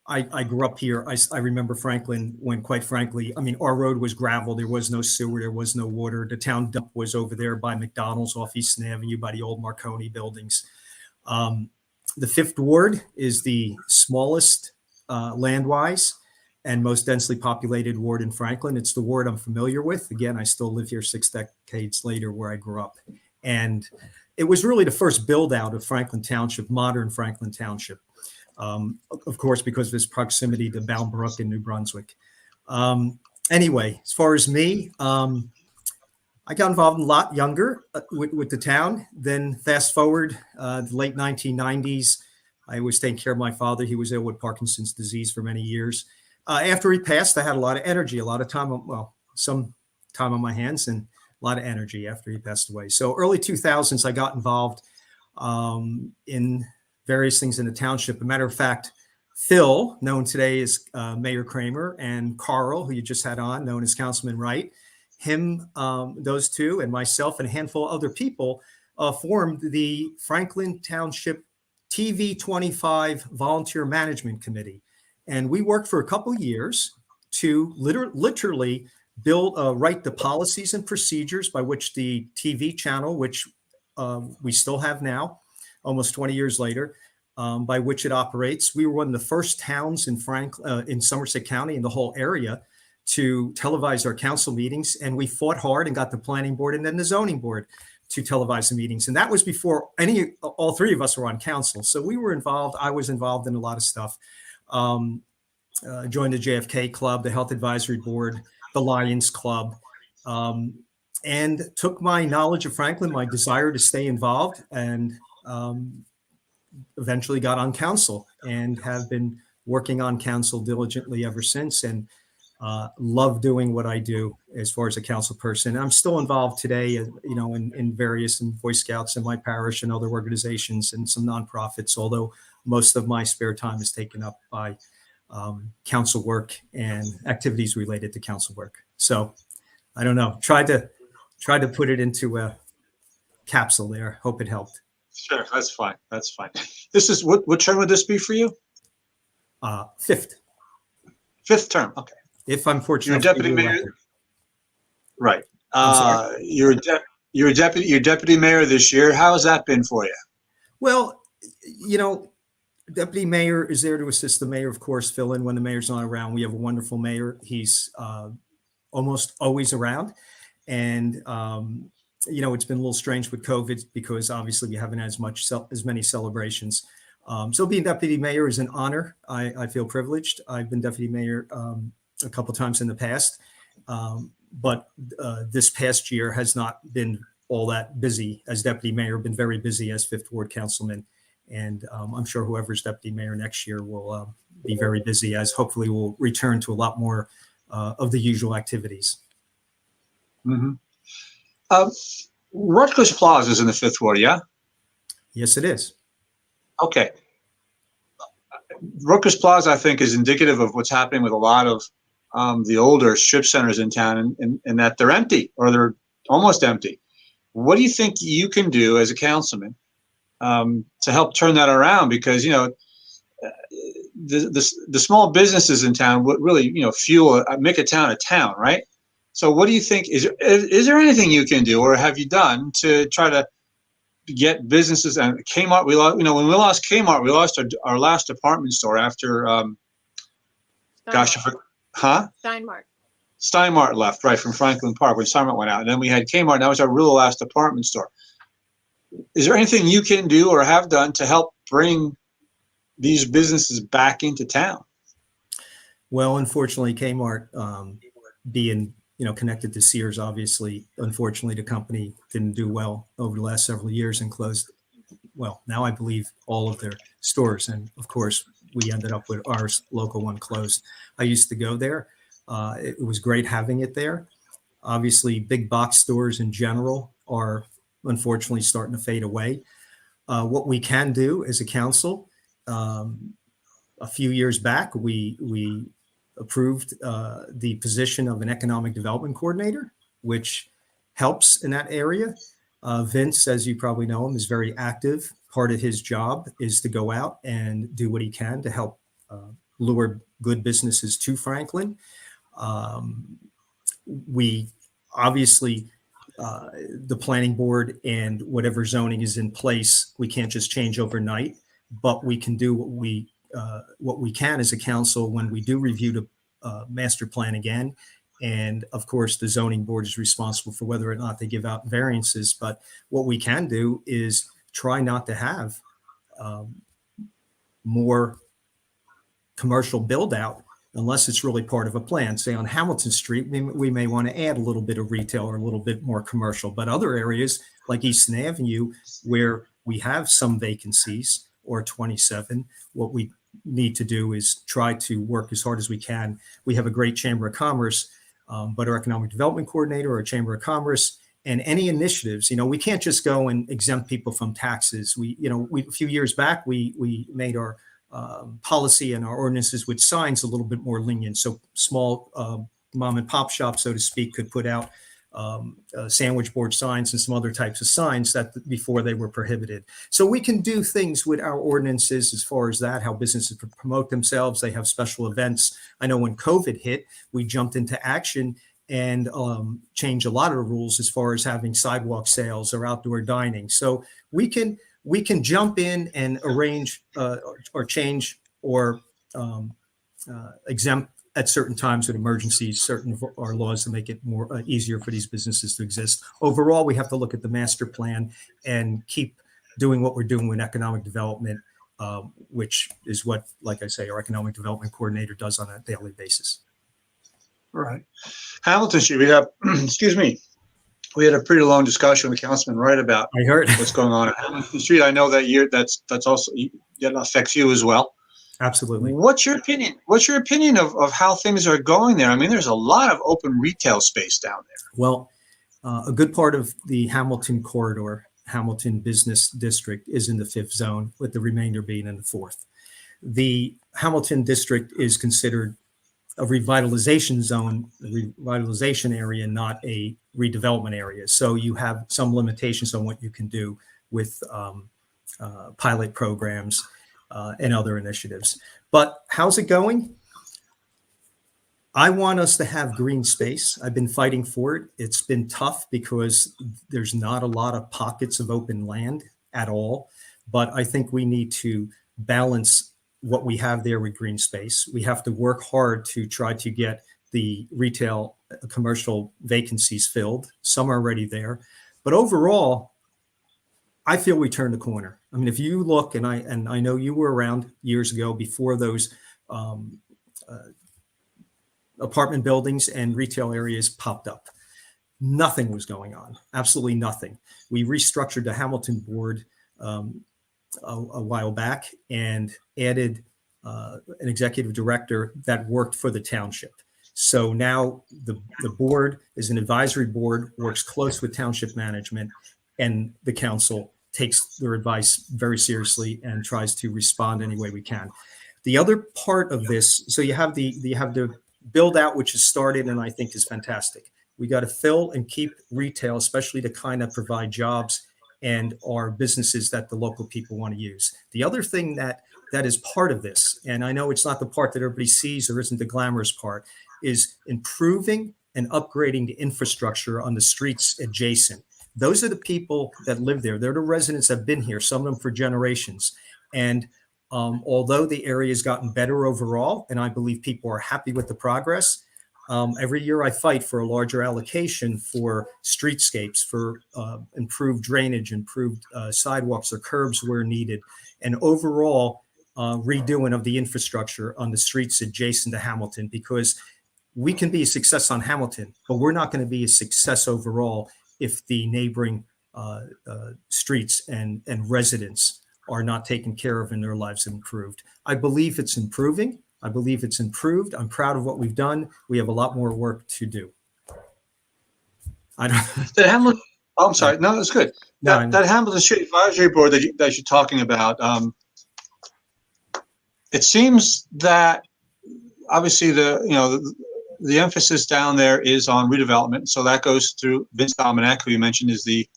I grew up here. I remember Franklin when, quite frankly, I mean, our road was gravel. There was no sewer. There was no water. The town dump was over there by McDonald's off Easton Avenue by the old Marconi buildings. The 5th Ward is the smallest land-wise and most densely populated ward in Franklin. It's the ward I'm familiar with. Again, I still live here 6 decades later where I grew up. And it was really the first build out of Franklin Township, modern Franklin Township. Of course, because of its proximity to Bound Brook and New Brunswick. Anyway, as far as me, I got involved a lot younger with the town. Then fast forward the late 1990s, I was taking care of my father. He was ill with Parkinson's disease for many years. After he passed, I had a lot of energy, a lot of time, some time on my hands and a lot of energy after he passed away. So early 2000s, I got involved in various things in the township. As a matter of fact, Phil, known today as Mayor Kramer, and Carl, who you just had on, known as Councilman Wright, those two, and myself and a handful of other people formed the Franklin Township TV 25 Volunteer Management Committee. And we worked for a couple of years to literally write the policies and procedures by which the TV channel, which we still have now, almost 20 years later, by which it operates. We were one of the first towns in Somerset County, in the whole area, to televise our council meetings. And we fought hard and got the planning board and then the zoning board to televise the meetings. And that was before all three of us were on council. So we were involved. I was involved in a lot of stuff. Joined the JFK Club, the Health Advisory Board, the Lions Club, and took my knowledge of Franklin, my desire to stay involved, and eventually got on council and have been working on council diligently ever since, and love doing what I do as far as a council person. I'm still involved today, in various Boy Scouts in my parish and other organizations and some nonprofits, although most of my spare time is taken up by council work and activities related to council work. So I don't know, tried to put it into a capsule there. Hope it helped. Sure, that's fine. That's fine. This is what term would this be for you? Fifth term. Okay. If I'm fortunate. You're deputy mayor. Right. You're deputy mayor this year. How has that been for you? Well, deputy mayor is there to assist the mayor, of course, fill in when the mayor's not around. We have a wonderful mayor. He's almost always around. And, it's been a little strange with COVID because obviously we haven't had as many celebrations. So being deputy mayor is an honor. I feel privileged. I've been deputy mayor a couple of times in the past, but this past year has not been all that busy as deputy mayor. Been very busy as Fifth Ward councilman, and I'm sure whoever's deputy mayor next year will be very busy, as hopefully we'll return to a lot more of the usual activities. Mm-hmm. Rutgers Plaza is in the Fifth Ward, yeah? Yes, it is. Okay. Rutgers Plaza, I think, is indicative of what's happening with a lot of the older strip centers in town, and that they're empty, or they're almost empty. What do you think you can do as a councilman to help turn that around? Because the small businesses in town would really make a town, right? So what do you think? Is there anything you can do, or have you done to try to get businesses? And Kmart, we lost. When we lost Kmart, we lost our last department store after. Steinmart left, right, from Franklin Park when Steinmart went out, and then we had Kmart. That was our real last department store. Is there anything you can do or have done to help bring these businesses back into town? Well, unfortunately, Kmart, being connected to Sears, obviously, unfortunately, the company didn't do well over the last several years and closed. Well, now I believe all of their stores, and of course, we ended up with our local one closed. I used to go there. It was great having it there. Obviously, big box stores in general are unfortunately starting to fade away. What we can do as a council, a few years back, we approved the position of an economic development coordinator, which helps in that area. Vince, as you probably know him, is very active. Part of his job is to go out and do what he can to help lure good businesses to Franklin. We obviously, the planning board and whatever zoning is in place, we can't just change overnight, but we can do what we can as a council when we do review the master plan again. And of course, the zoning board is responsible for whether or not they give out variances. But what we can do is try not to have more commercial build out unless it's really part of a plan. Say on Hamilton Street, we may want to add a little bit of retail or a little bit more commercial, but other areas like Easton Avenue, where we have some vacancies, or 27, what we need to do is try to work as hard as we can. We have a great Chamber of Commerce, but our Economic Development Coordinator, our Chamber of Commerce, and any initiatives, we can't just go and exempt people from taxes. A few years back, we made our policy and our ordinances with signs a little bit more lenient. So small mom and pop shops, so to speak, could put out sandwich board signs and some other types of signs that before they were prohibited. So we can do things with our ordinances as far as that, how businesses promote themselves. They have special events. I know when COVID hit, we jumped into action and change a lot of the rules as far as having sidewalk sales or outdoor dining. So we can jump in and arrange or change or exempt at certain times with emergencies, certain of our laws to make it more easier for these businesses to exist. Overall, we have to look at the master plan and keep doing what we're doing with economic development, which is what, like I say, our economic development coordinator does on a daily basis. All right. Hamilton Street, we have, excuse me, we had a pretty long discussion with Councilman Wright about I heard what's going on at Hamilton Street. I know that that's also, that affects you as well. Absolutely. What's your opinion? What's your opinion of how things are going there? I mean, there's a lot of open retail space down there. Well, a good part of the Hamilton corridor, Hamilton Business District, is in the 5th zone, with the remainder being in the 4th. The Hamilton District is considered a revitalization zone, a revitalization area, not a redevelopment area. So you have some limitations on what you can do with pilot programs and other initiatives. But how's it going? I want us to have green space. I've been fighting for it. It's been tough because there's not a lot of pockets of open land at all. But I think we need to balance what we have there with green space. We have to work hard to try to get the retail commercial vacancies filled. Some are already there. But overall, I feel we turned the corner. I mean, if you look, and I know you were around years ago before those apartment buildings and retail areas popped up. Nothing was going on, absolutely nothing. We restructured the Hamilton board a while back and added an executive director that worked for the township. So now the board is an advisory board, works close with township management, and the council takes their advice very seriously and tries to respond any way we can. The other part of this, so you have the build out, which has started and I think is fantastic. We got to fill and keep retail, especially to kind of provide jobs and our businesses that the local people want to use. The other thing that is part of this, and I know it's not the part that everybody sees or isn't the glamorous part, is improving and upgrading the infrastructure on the streets adjacent. Those are the people that live there. They're the residents that have been here, some of them for generations. And although the area has gotten better overall, and I believe people are happy with the progress, every year I fight for a larger allocation for streetscapes, for improved drainage, improved sidewalks or curbs where needed, and overall redoing of the infrastructure on the streets adjacent to Hamilton, because we can be a success on Hamilton, but we're not going to be a success overall if the neighboring streets and residents are not taken care of and their lives have improved. I believe it's improving. I believe it's improved. I'm proud of what we've done. We have a lot more work to do. I don't. That Hamilton, oh, I'm sorry. No, that's good. No, that Hamilton Street Advisory Board that you're talking about, it seems that obviously the emphasis down there is on redevelopment. So that goes through Vince Dominic, who you mentioned is the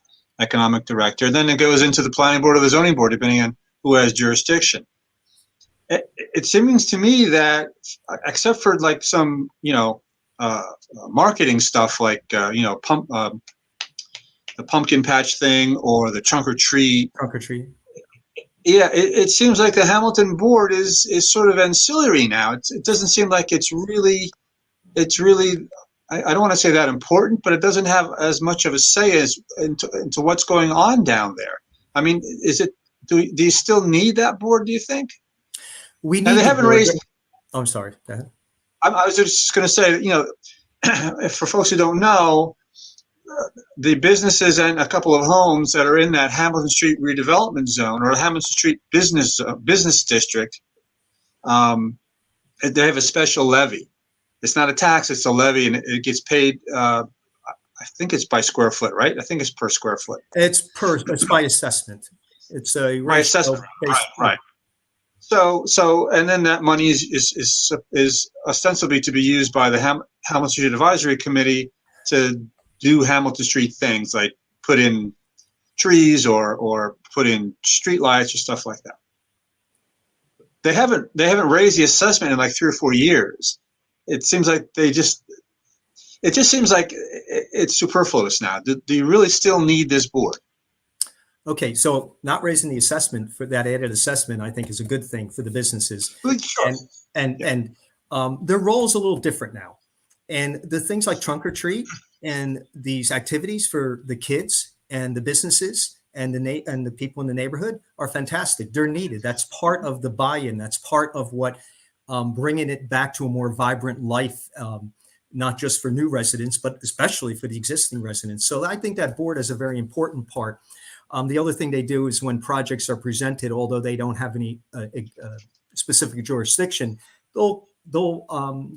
economic director. Then it goes into the planning board or the zoning board, depending on who has jurisdiction. It seems to me that, except for like some, marketing stuff like, the pumpkin patch thing or the trunk or treat. Yeah, it seems like the Hamilton board is sort of ancillary now. It doesn't seem like it's really, I don't want to say that important, but it doesn't have as much of a say as into what's going on down there. I mean, do you still need that board, do you think? We need. And they haven't raised. Oh, I'm sorry. Go ahead. I was just going to say that, you know, for folks who don't know, the businesses and a couple of homes that are in that Hamilton Street redevelopment zone or Hamilton Street business district, they have a special levy. It's not a tax; it's a levy, and it gets paid. I think it's by square foot, right? I think it's per square foot. It's by assessment. It's a By assessment, right. So, and then that money is ostensibly to be used by the Hamilton Street Advisory Committee to do Hamilton Street things like put in trees or put in street lights or stuff like that. They haven't raised the assessment in like 3 or 4 years. It seems like it just seems like it's superfluous now. Do you really still need this board? Okay, so not raising the assessment for that added assessment, I think, is a good thing for the businesses. Sure. And their role is a little different now. And the things like trunk or treat and these activities for the kids and the businesses and the people in the neighborhood are fantastic. They're needed. That's part of the buy-in. That's part of what bringing it back to a more vibrant life, not just for new residents, but especially for the existing residents. So I think that board is a very important part. The other thing they do is when projects are presented, although they don't have any specific jurisdiction, they'll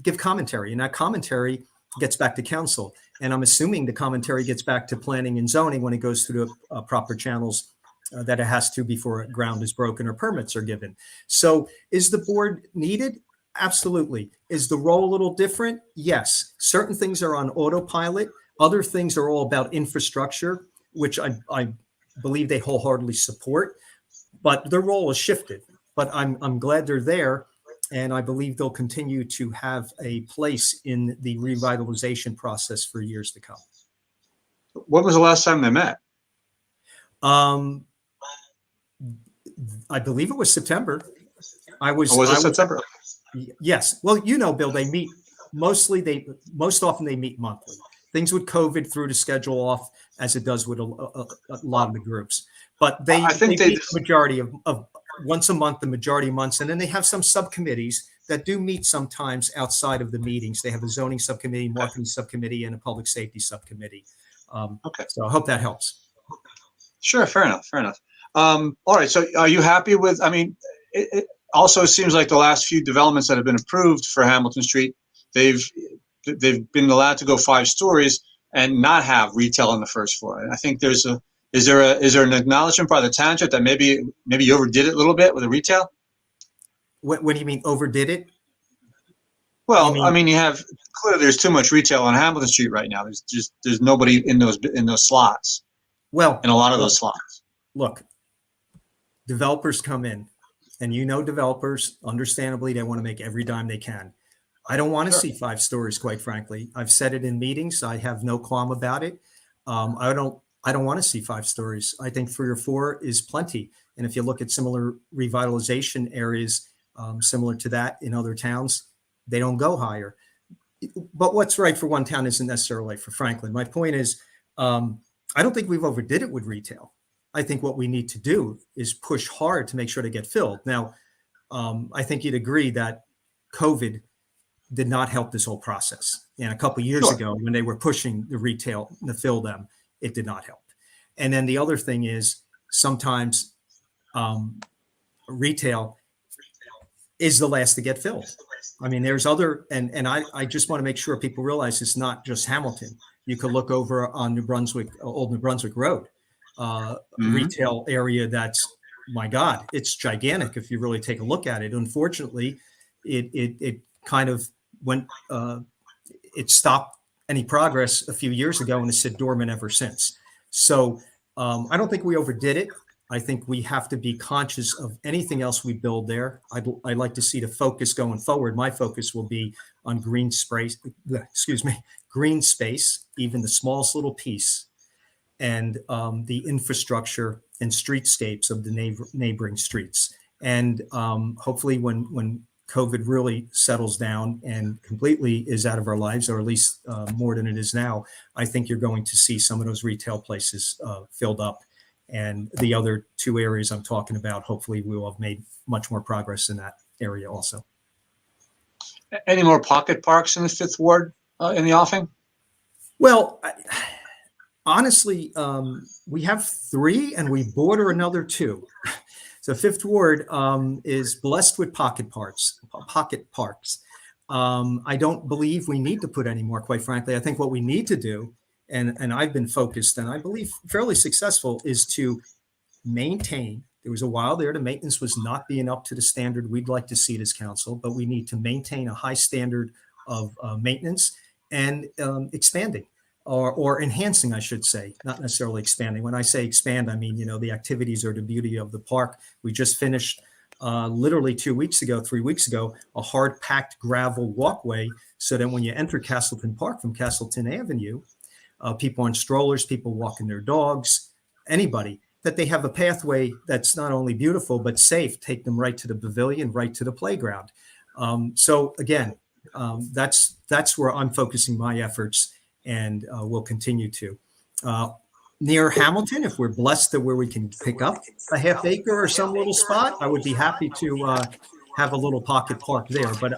give commentary, and that commentary gets back to council. And I'm assuming the commentary gets back to planning and zoning when it goes through the proper channels that it has to before ground is broken or permits are given. So is the board needed? Absolutely. Is the role a little different? Yes. Certain things are on autopilot. Other things are all about infrastructure, which I believe they wholeheartedly support, but their role has shifted. But I'm glad they're there, and I believe they'll continue to have a place in the revitalization process for years to come. When was the last time they met? I believe it was September. Was it September? Yes. Well, you know, Bill, they meet most often they meet monthly. Things with COVID threw the schedule off, as it does with a lot of the groups. But they meet the majority of once a month, the majority of months. And then they have some subcommittees that do meet sometimes outside of the meetings. They have a zoning subcommittee, marketing subcommittee, and a public safety subcommittee. Okay. So I hope that helps. Sure. Fair enough. All right. So are you happy with, I mean, it also seems like the last few developments that have been approved for Hamilton Street, they've been allowed to go 5 stories and not have retail on the first floor. And I think is there an acknowledgement by the township that maybe you overdid it a little bit with the retail? What do you mean overdid it? Well, you have clearly there's too much retail on Hamilton Street right now. There's nobody in those slots. Well, in a lot of those slots. Look, developers come in, and developers, understandably, they want to make every dime they can. I don't want to see 5 stories, quite frankly. I've said it in meetings. I have no qualm about it. I don't want to see 5 stories. I think 3 or 4 is plenty. And if you look at similar revitalization areas, similar to that in other towns, they don't go higher. But what's right for one town isn't necessarily right for Franklin. My point is, I don't think we've overdid it with retail. I think what we need to do is push hard to make sure they get filled. Now, I think you'd agree that COVID did not help this whole process. And a couple of years ago, when they were pushing the retail to fill them, it did not help. And then the other thing is sometimes retail is the last to get filled. I mean, there's other, and I just want to make sure people realize it's not just Hamilton. You could look over on Old New Brunswick Road, retail area that's, my God, it's gigantic if you really take a look at it. Unfortunately, it kind of went, it stopped any progress a few years ago and has sit dormant ever since. So I don't think we overdid it. I think we have to be conscious of anything else we build there. I'd like to see the focus going forward. My focus will be on green space, even the smallest little piece, and the infrastructure and streetscapes of the neighboring streets. And hopefully when COVID really settles down and completely is out of our lives, or at least more than it is now, I think you're going to see some of those retail places filled up. And the other 2 areas I'm talking about, hopefully we will have made much more progress in that area also. Any more pocket parks in the Fifth Ward in the offing? Well, honestly, we have 3 and we border another 2. So Fifth Ward is blessed with pocket parks. I don't believe we need to put any more, quite frankly. I think what we need to do, and I've been focused and I believe fairly successful, is to maintain. There was a while there the maintenance was not being up to the standard we'd like to see it as council, but we need to maintain a high standard of maintenance and expanding or enhancing, I should say, not necessarily expanding. When I say expand, I mean, the activities or the beauty of the park. We just finished literally 3 weeks ago, a hard packed gravel walkway so that when you enter Castleton Park from Castleton Avenue, people on strollers, people walking their dogs, anybody, that they have a pathway that's not only beautiful, but safe, take them right to the pavilion, right to the playground. So again, that's where I'm focusing my efforts and will continue to. Near Hamilton, if we're blessed to where we can pick up a half acre or some little spot, I would be happy to have a little pocket park there, but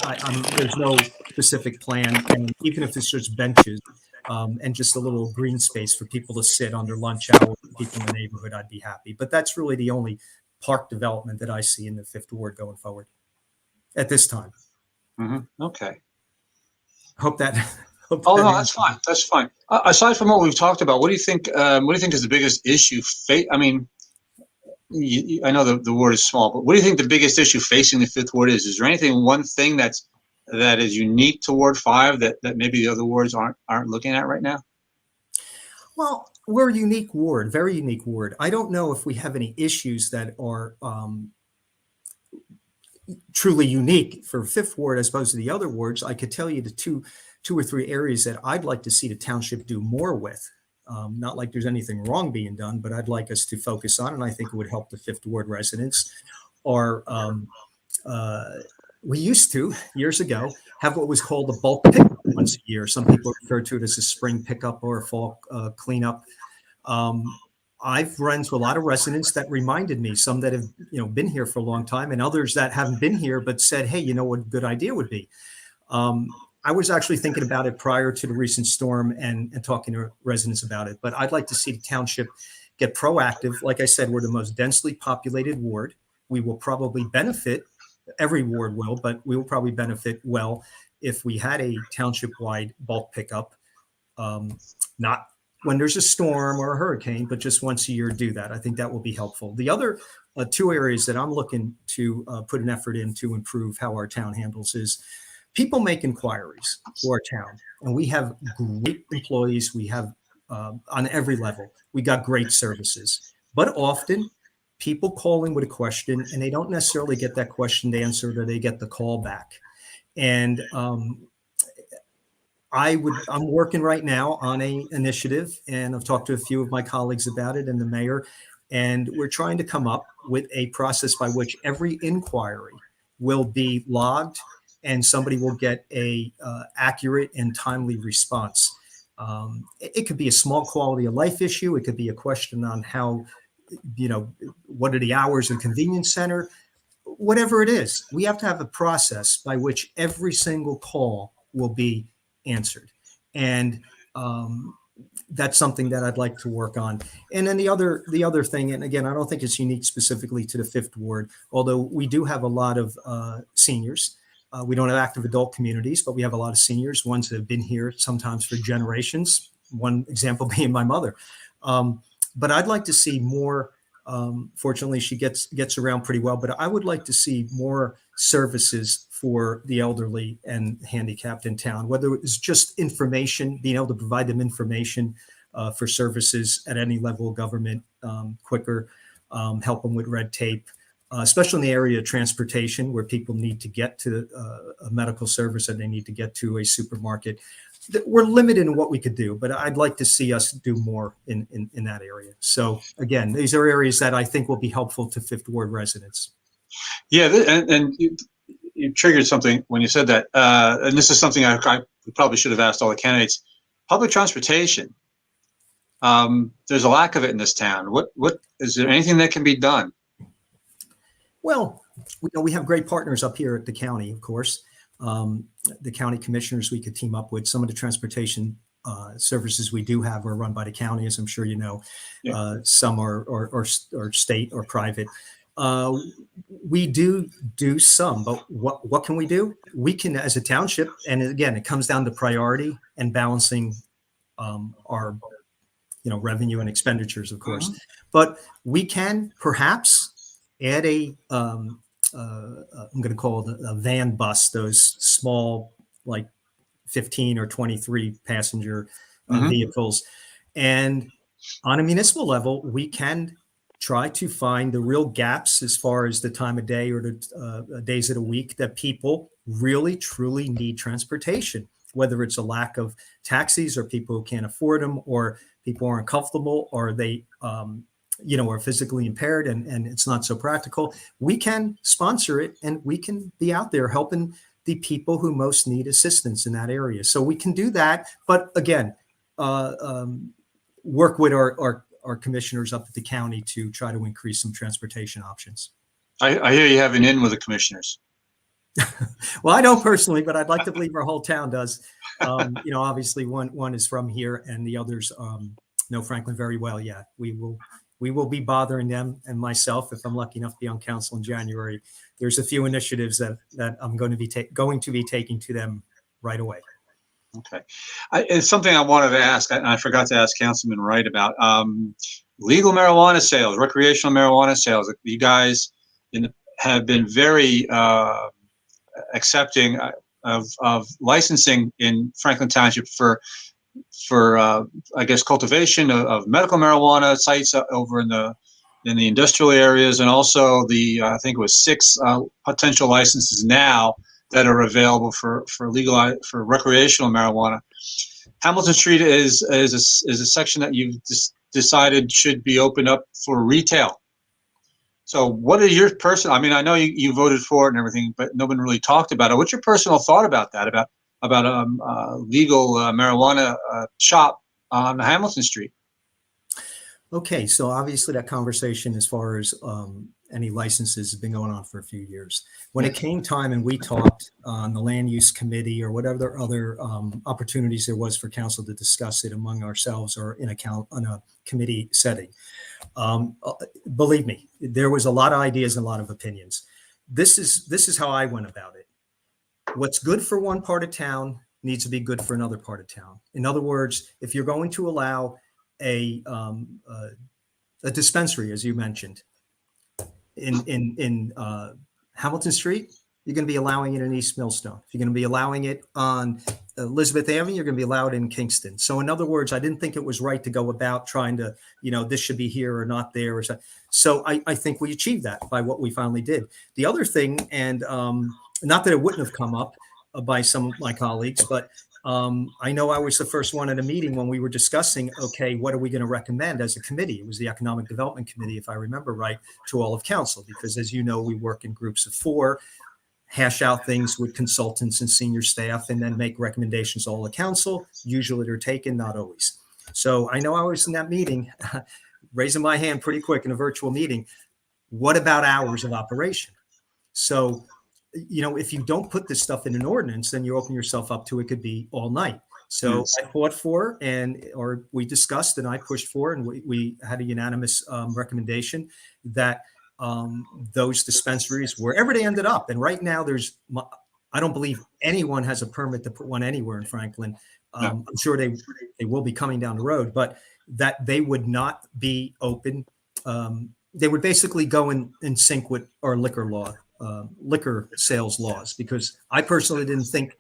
there's no specific plan. And even if it's just benches and just a little green space for people to sit on their lunch hour, people in the neighborhood, I'd be happy. But that's really the only park development that I see in the Fifth Ward going forward at this time. Okay. Hope that. Oh no, that's fine. That's fine. Aside from what we've talked about, what do you think? What do you think is the biggest issue? I mean, I know the ward is small, but what do you think the biggest issue facing the Fifth Ward is? Is there anything, one thing that is unique to Ward 5 that maybe the other wards aren't looking at right now? Well, we're a unique ward, very unique ward. I don't know if we have any issues that are truly unique for Fifth Ward as opposed to the other wards. I could tell you the two or three areas that I'd like to see the township do more with. Not like there's anything wrong being done, but I'd like us to focus on, and I think it would help the Fifth Ward residents, are we used to, years ago, have what was called a bulk pickup once a year. Some people refer to it as a spring pickup or a fall cleanup. I've run into a lot of residents that reminded me, some that have been here for a long time, and others that haven't been here but said, hey, what a good idea would be. I was actually thinking about it prior to the recent storm and talking to residents about it, but I'd like to see the township get proactive. Like I said, we're the most densely populated ward. We will probably benefit, every ward will, but we will probably benefit well if we had a township-wide bulk pickup, not when there's a storm or a hurricane, but just once a year do that. I think that will be helpful. The other 2 areas that I'm looking to put an effort in to improve how our town handles is people make inquiries to our town, and we have great employees. We have on every level, we got great services, but often people calling with a question and they don't necessarily get that question answered or they get the call back. And I'm working right now on a initiative, and I've talked to a few of my colleagues about it and the mayor, and we're trying to come up with a process by which every inquiry will be logged and somebody will get a accurate and timely response. It could be a small quality of life issue. It could be a question on how, what are the hours in convenience center, whatever it is. We have to have a process by which every single call will be answered. And that's something that I'd like to work on. And then the other thing, and again, I don't think it's unique specifically to the Fifth Ward, although we do have a lot of seniors. We don't have active adult communities, but we have a lot of seniors, ones that have been here sometimes for generations. One example being my mother. But I'd like to see more. Fortunately, she gets around pretty well, but I would like to see more services for the elderly and handicapped in town, whether it's just information, being able to provide them information for services at any level of government quicker, help them with red tape, especially in the area of transportation where people need to get to a medical service and they need to get to a supermarket. We're limited in what we could do, but I'd like to see us do more in that area. So again, these are areas that I think will be helpful to Fifth Ward residents. Yeah, and you triggered something when you said that, and this is something I probably should have asked all the candidates. Public transportation. There's a lack of it in this town. What is there anything that can be done? Well, we have great partners up here at the county, of course. the county commissioners we could team up with. Some of the transportation services we do have are run by the county, as I'm sure you know. Yeah. Some are state or private. We do some, but what can we do? We can, as a township, and again, it comes down to priority and balancing our revenue and expenditures, of course. But we can perhaps add I'm going to call it a van bus, those small, like 15 or 23 passenger vehicles. And on a municipal level, we can try to find the real gaps as far as the time of day or the days of the week that people really, truly need transportation, whether it's a lack of taxis or people who can't afford them, or people aren't comfortable, or they, are physically impaired and it's not so practical. We can sponsor it, and we can be out there helping the people who most need assistance in that area. So we can do that. But again, work with our commissioners up at the county to try to increase some transportation options. I hear you have an in with the commissioners. Well, I don't personally, but I'd like to believe our whole town does. Obviously one is from here, and the others know Franklin very well. Yeah, we will be bothering them, and myself, if I'm lucky enough to be on council in January. There's a few initiatives that I'm going to be taking to them right away. Okay. It's something I wanted to ask, and I forgot to ask Councilman Wright about legal marijuana sales, recreational marijuana sales. You guys have been very accepting of licensing in Franklin Township for I guess cultivation of medical marijuana sites over in the industrial areas, and also I think it was 6 potential licenses now that are available for recreational marijuana. Hamilton Street is a section that you've decided should be opened up for retail. So what are your personal, I mean, I know you voted for it and everything, but no one really talked about it. What's your personal thought about that, about legal marijuana shop on Hamilton Street? Okay, so obviously that conversation as far as any licenses has been going on for a few years. When it came time and we talked on the land use committee or whatever other opportunities there was for council to discuss it among ourselves or in a committee setting, believe me, there was a lot of ideas and a lot of opinions. This is how I went about it. What's good for one part of town needs to be good for another part of town. In other words, if you're going to allow a dispensary, as you mentioned, in Hamilton Street, you're going to be allowing it in East Millstone. If you're going to be allowing it on Elizabeth Avenue, you're going to be allowed in Kingston. So in other words, I didn't think it was right to go about trying to, this should be here or not there. Or so I think we achieved that by what we finally did. The other thing, and not that it wouldn't have come up by some of my colleagues, but I know I was the first one at a meeting when we were discussing, okay, what are we going to recommend as a committee? It was the Economic Development Committee, if I remember right, to all of council, because as you know, we work in groups of 4, hash out things with consultants and senior staff, and then make recommendations to all the council. Usually they're taken, not always. So I know I was in that meeting, raising my hand pretty quick in a virtual meeting. What about hours of operation? So if you don't put this stuff in an ordinance, then you open yourself up to it could be all night. So yes. I fought for, or we discussed and I pushed for, and we had a unanimous recommendation that those dispensaries, wherever they ended up, and right now I don't believe anyone has a permit to put one anywhere in Franklin. No. I'm sure they will be coming down the road, but that they would not be open. They would basically go in sync with our liquor sales laws, because I personally didn't think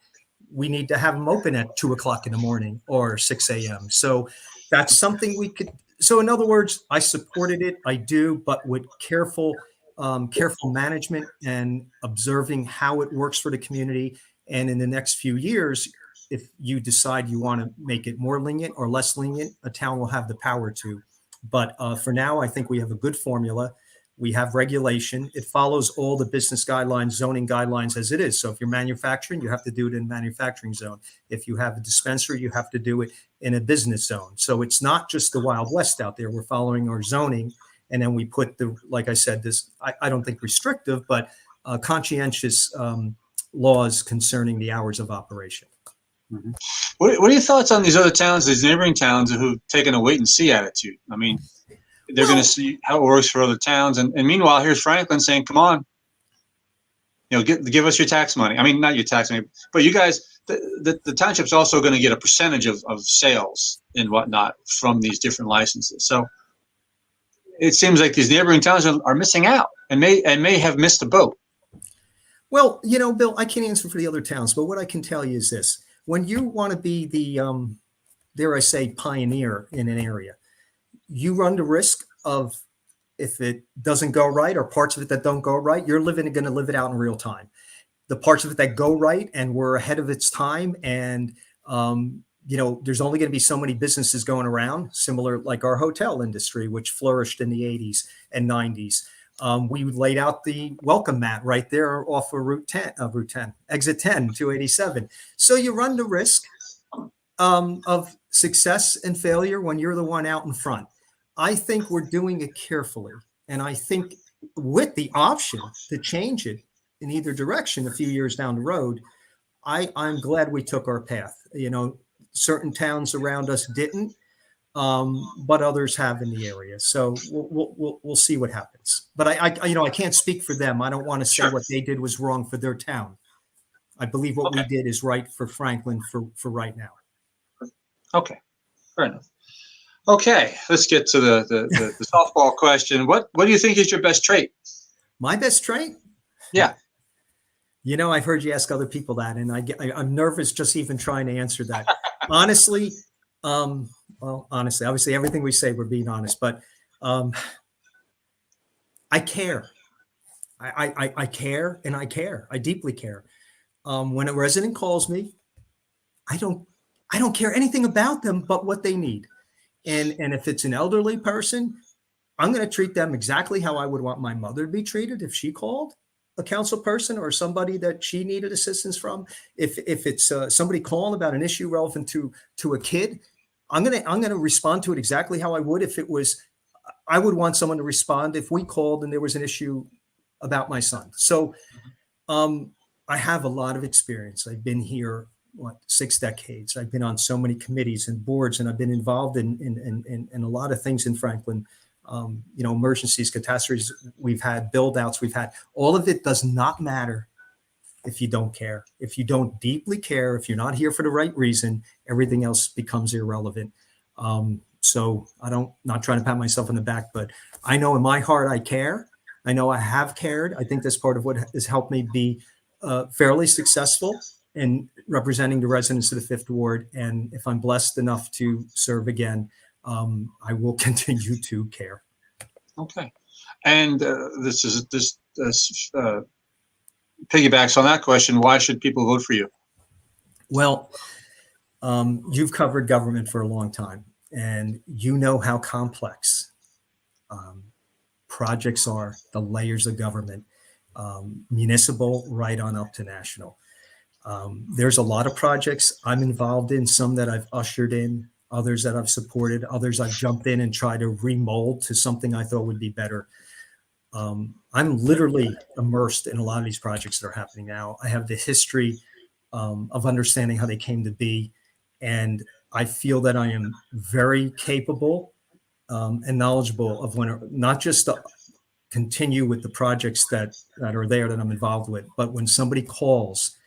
we need to have them open at 2:00 in the morning or 6 a.m. So that's something we could. So in other words, I supported it. I do, but with careful management and observing how it works for the community. And in the next few years, if you decide you want to make it more lenient or less lenient, a town will have the power to. But for now, I think we have a good formula. We have regulation. It follows all the business guidelines, zoning guidelines as it is. So if you're manufacturing, you have to do it in manufacturing zone. If you have a dispensary, you have to do it in a business zone. So it's not just the Wild West out there. We're following our zoning. And then we put like I said, this, I don't think restrictive, but conscientious laws concerning the hours of operation. What are your thoughts on these other towns, these neighboring towns who've taken a wait and see attitude? I mean, they're going to see how it works for other towns. And meanwhile, here's Franklin saying, come on, give us your tax money. I mean, not your tax money, but you guys, the township's also going to get a percentage of sales and whatnot from these different licenses. So it seems like these neighboring towns are missing out and may have missed the boat. Well, Bill, I can't answer for the other towns, but what I can tell you is this. When you want to be the, dare I say, pioneer in an area, you run the risk of, if it doesn't go right or parts of it that don't go right, you're going to live it out in real time. The parts of it that go right and we're ahead of its time, and there's only going to be so many businesses going around, similar like our hotel industry, which flourished in the 80s and 90s. We laid out the welcome mat right there off of exit 10, 287. So you run the risk of success and failure when you're the one out in front. I think we're doing it carefully. And I think with the option to change it in either direction a few years down the road, I'm glad we took our path. Certain towns around us didn't. But others have in the area. So we'll see what happens. But I can't speak for them. I don't want to say what they did was wrong for their town. I believe what we did is right for Franklin for right now. Okay, fair enough. Okay, let's get to the softball question. What do you think is your best trait? My best trait? Yeah. I've heard you ask other people that, and I'm nervous just even trying to answer that. Honestly, obviously everything we say, we're being honest, but I care. I care, and I care. I deeply care. When a resident calls me, I don't care anything about them but what they need. And if it's an elderly person, I'm going to treat them exactly how I would want my mother to be treated if she called a council person or somebody that she needed assistance from. If it's somebody calling about an issue relevant to a kid, I'm gonna respond to it exactly how I would if it was. I would want someone to respond if we called and there was an issue about my son. So I have a lot of experience. I've been here 6 decades. I've been on so many committees and boards, and I've been involved in a lot of things in Franklin. Emergencies, catastrophes we've had, build outs we've had. All of it does not matter if you don't care. If you don't deeply care, if you're not here for the right reason, everything else becomes irrelevant. So not trying to pat myself on the back, but I know in my heart I care. I know I have cared. I think that's part of what has helped me be fairly successful in representing the residents of the Fifth Ward. And if I'm blessed enough to serve again, I will continue to care. Okay. And this piggybacks on that question. Why should people vote for you? Well, you've covered government for a long time, and you know how complex projects are, the layers of government, municipal right on up to national. There's a lot of projects I'm involved in, some that I've ushered in, others that I've supported, others I've jumped in and tried to remold to something I thought would be better. I'm literally immersed in a lot of these projects that are happening now. I have the history of understanding how they came to be, and I feel that I am very capable and knowledgeable of not just to continue with the projects that are there that I'm involved with, but when somebody calls,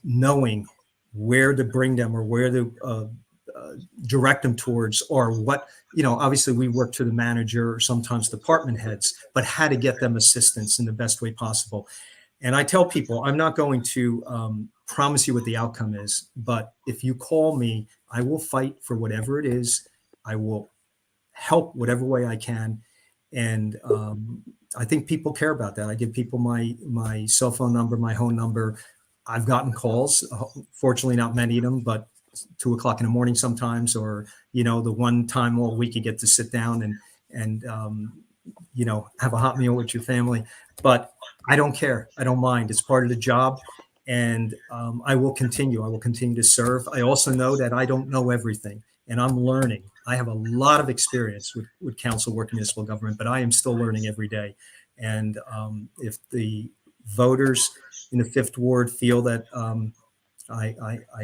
knowing where to bring them or where to direct them towards, or what, obviously we work to the manager or sometimes department heads, but how to get them assistance in the best way possible. And I tell people, I'm not going to promise you what the outcome is, but if you call me, I will fight for whatever it is. I will help whatever way I can. And I think people care about that. I give people my cell phone number, my home number. I've gotten calls, fortunately not many of them, but 2 o'clock in the morning sometimes, or, the one time all week you get to sit down and have a hot meal with your family. But I don't care. I don't mind. It's part of the job. And I will continue. I will continue to serve. I also know that I don't know everything, and I'm learning. I have a lot of experience with council work, municipal government, but I am still learning every day. And if the voters in the Fifth Ward feel that I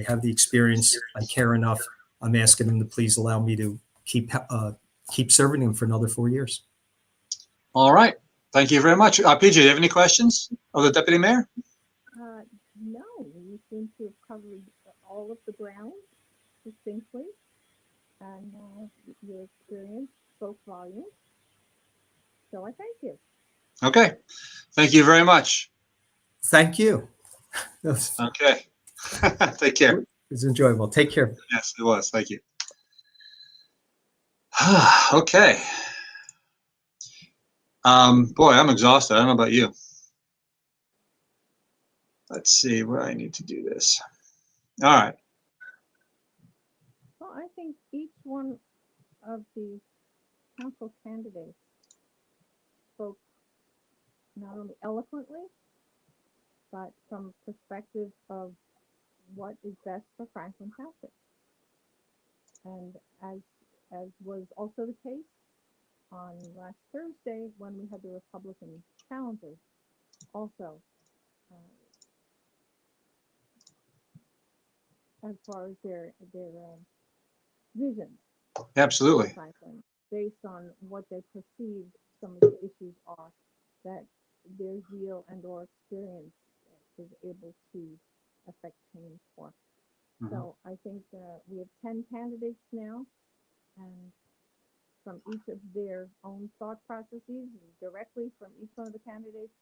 have the experience, I care enough, I'm asking them to please allow me to keep serving them for another 4 years. All right. Thank you very much. PJ, do you have any questions of the deputy mayor? No, you seem to have covered all of the ground distinctly, and your experience spoke volumes. So I thank you. Okay. Thank you very much. Thank you. Okay. Take care. It was enjoyable. Take care. Yes, it was. Thank you. Okay. Boy, I'm exhausted. I don't know about you. Let's see where I need to do this. All right. Well, I think each one of the council candidates spoke not only eloquently, but from perspective of what is best for Franklin Township. And as was also the case on last Thursday when we had the Republican challengers, also as far as their visions Absolutely. for Franklin, based on what they perceive some of the issues are that their zeal and or experience is able to affect change for. So I think we have 10 candidates now, and from each of their own thought processes, directly from each one of the candidates,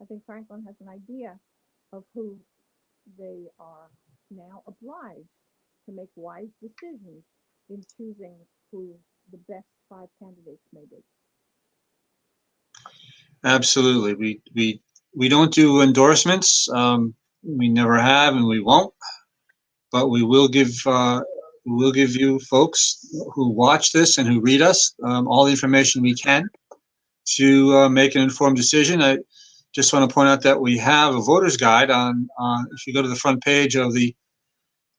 I think Franklin has an idea of who they are now obliged to make wise decisions in choosing who the best 5 candidates may be. Absolutely. We don't do endorsements. We never have, and we won't. But we will give you folks who watch this and who read us all the information we can to make an informed decision. I just want to point out that we have a voter's guide on if you go to the front page of the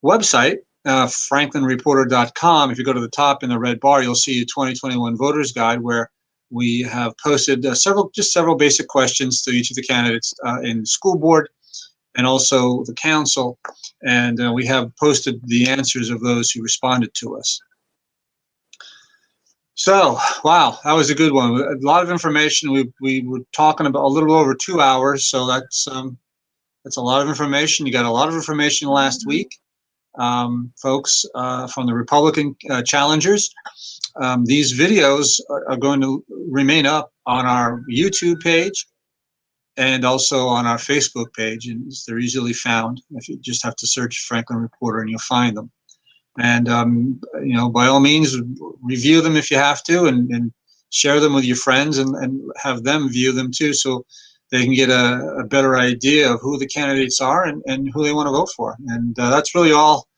website, franklinreporter.com. If you go to the top in the red bar, you'll see a 2021 voters guide where we have posted several basic questions to each of the candidates in the school board and also the council, and we have posted the answers of those who responded to us. So, wow, that was a good one. A lot of information. We were talking about a little over 2 hours, so that's a lot of information. You got a lot of information last week, folks, from the Republican challengers. These videos are going to remain up on our YouTube page and also on our Facebook page, and they're easily found. If you just have to search Franklin Reporter and you'll find them. And by all means, review them if you have to, and share them with your friends, and have them view them too, so they can get a better idea of who the candidates are and who they want to vote for. And that's really all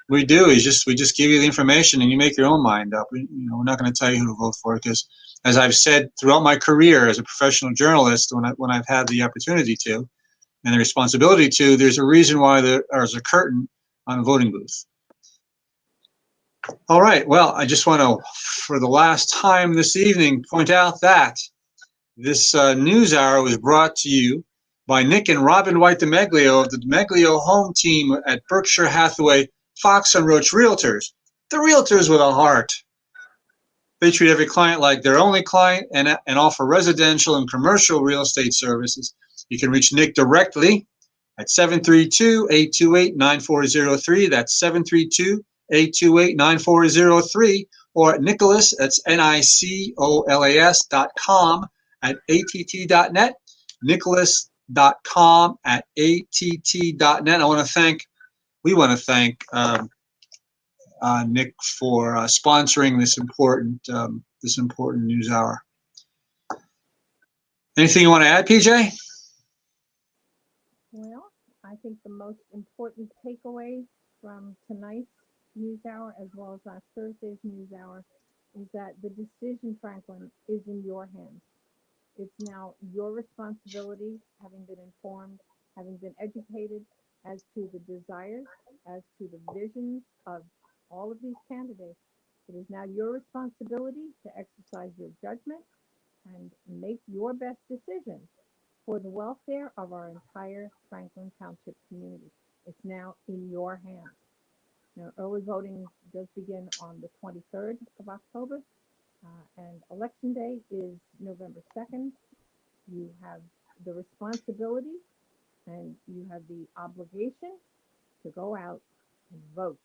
we do. Is we just give you the information and you make your own mind up. We're not going to tell you who to vote for, because, as I've said throughout my career as a professional journalist, when I've had the opportunity to and the responsibility to, there's a reason why there's a curtain on a voting booth. All right. Well, I just want to, for the last time this evening, point out that this news hour was brought to you by Nick and Robin White DeMeglio of the DeMeglio home team at Berkshire Hathaway Fox and Roach Realtors. The realtors with a heart. They treat every client like their only client and offer residential and commercial real estate services. You can reach Nick directly at 732-828-9403. That's 732-828-9403, or at Nicholas, that's NICOLAS.com at att.net, nicholas.com at att.net. We want to thank Nick for sponsoring this important news hour. Anything you want to add, PJ? Well, I think the most important takeaway from tonight's news hour, as well as last Thursday's news hour, is that the decision, Franklin, is in your hands. It's now your responsibility, having been informed, having been educated as to the desires, as to the visions of all of these candidates. It is now your responsibility to exercise your judgment and make your best decision for the welfare of our entire Franklin Township community. It's now in your hands. Now, early voting does begin on the 23rd of October, and Election Day is November 2nd. You have the responsibility and you have the obligation to go out and vote.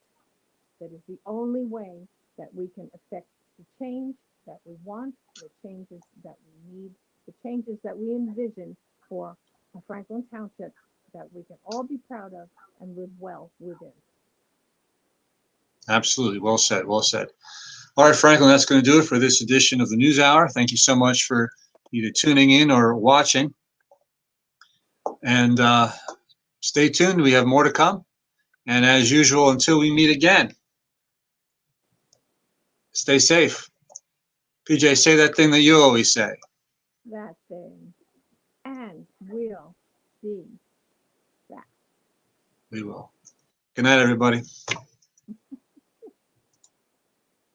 That is the only way that we can affect the change that we want, the changes that we need, the changes that we envision for a Franklin Township that we can all be proud of and live well within. Absolutely. Well said. Well said. All right, Franklin, that's going to do it for this edition of the News Hour. Thank you so much for either tuning in or watching. And stay tuned. We have more to come. And as usual, until we meet again, stay safe. PJ, say that thing that you always say. That thing. And we'll be back. We will. Good night, everybody.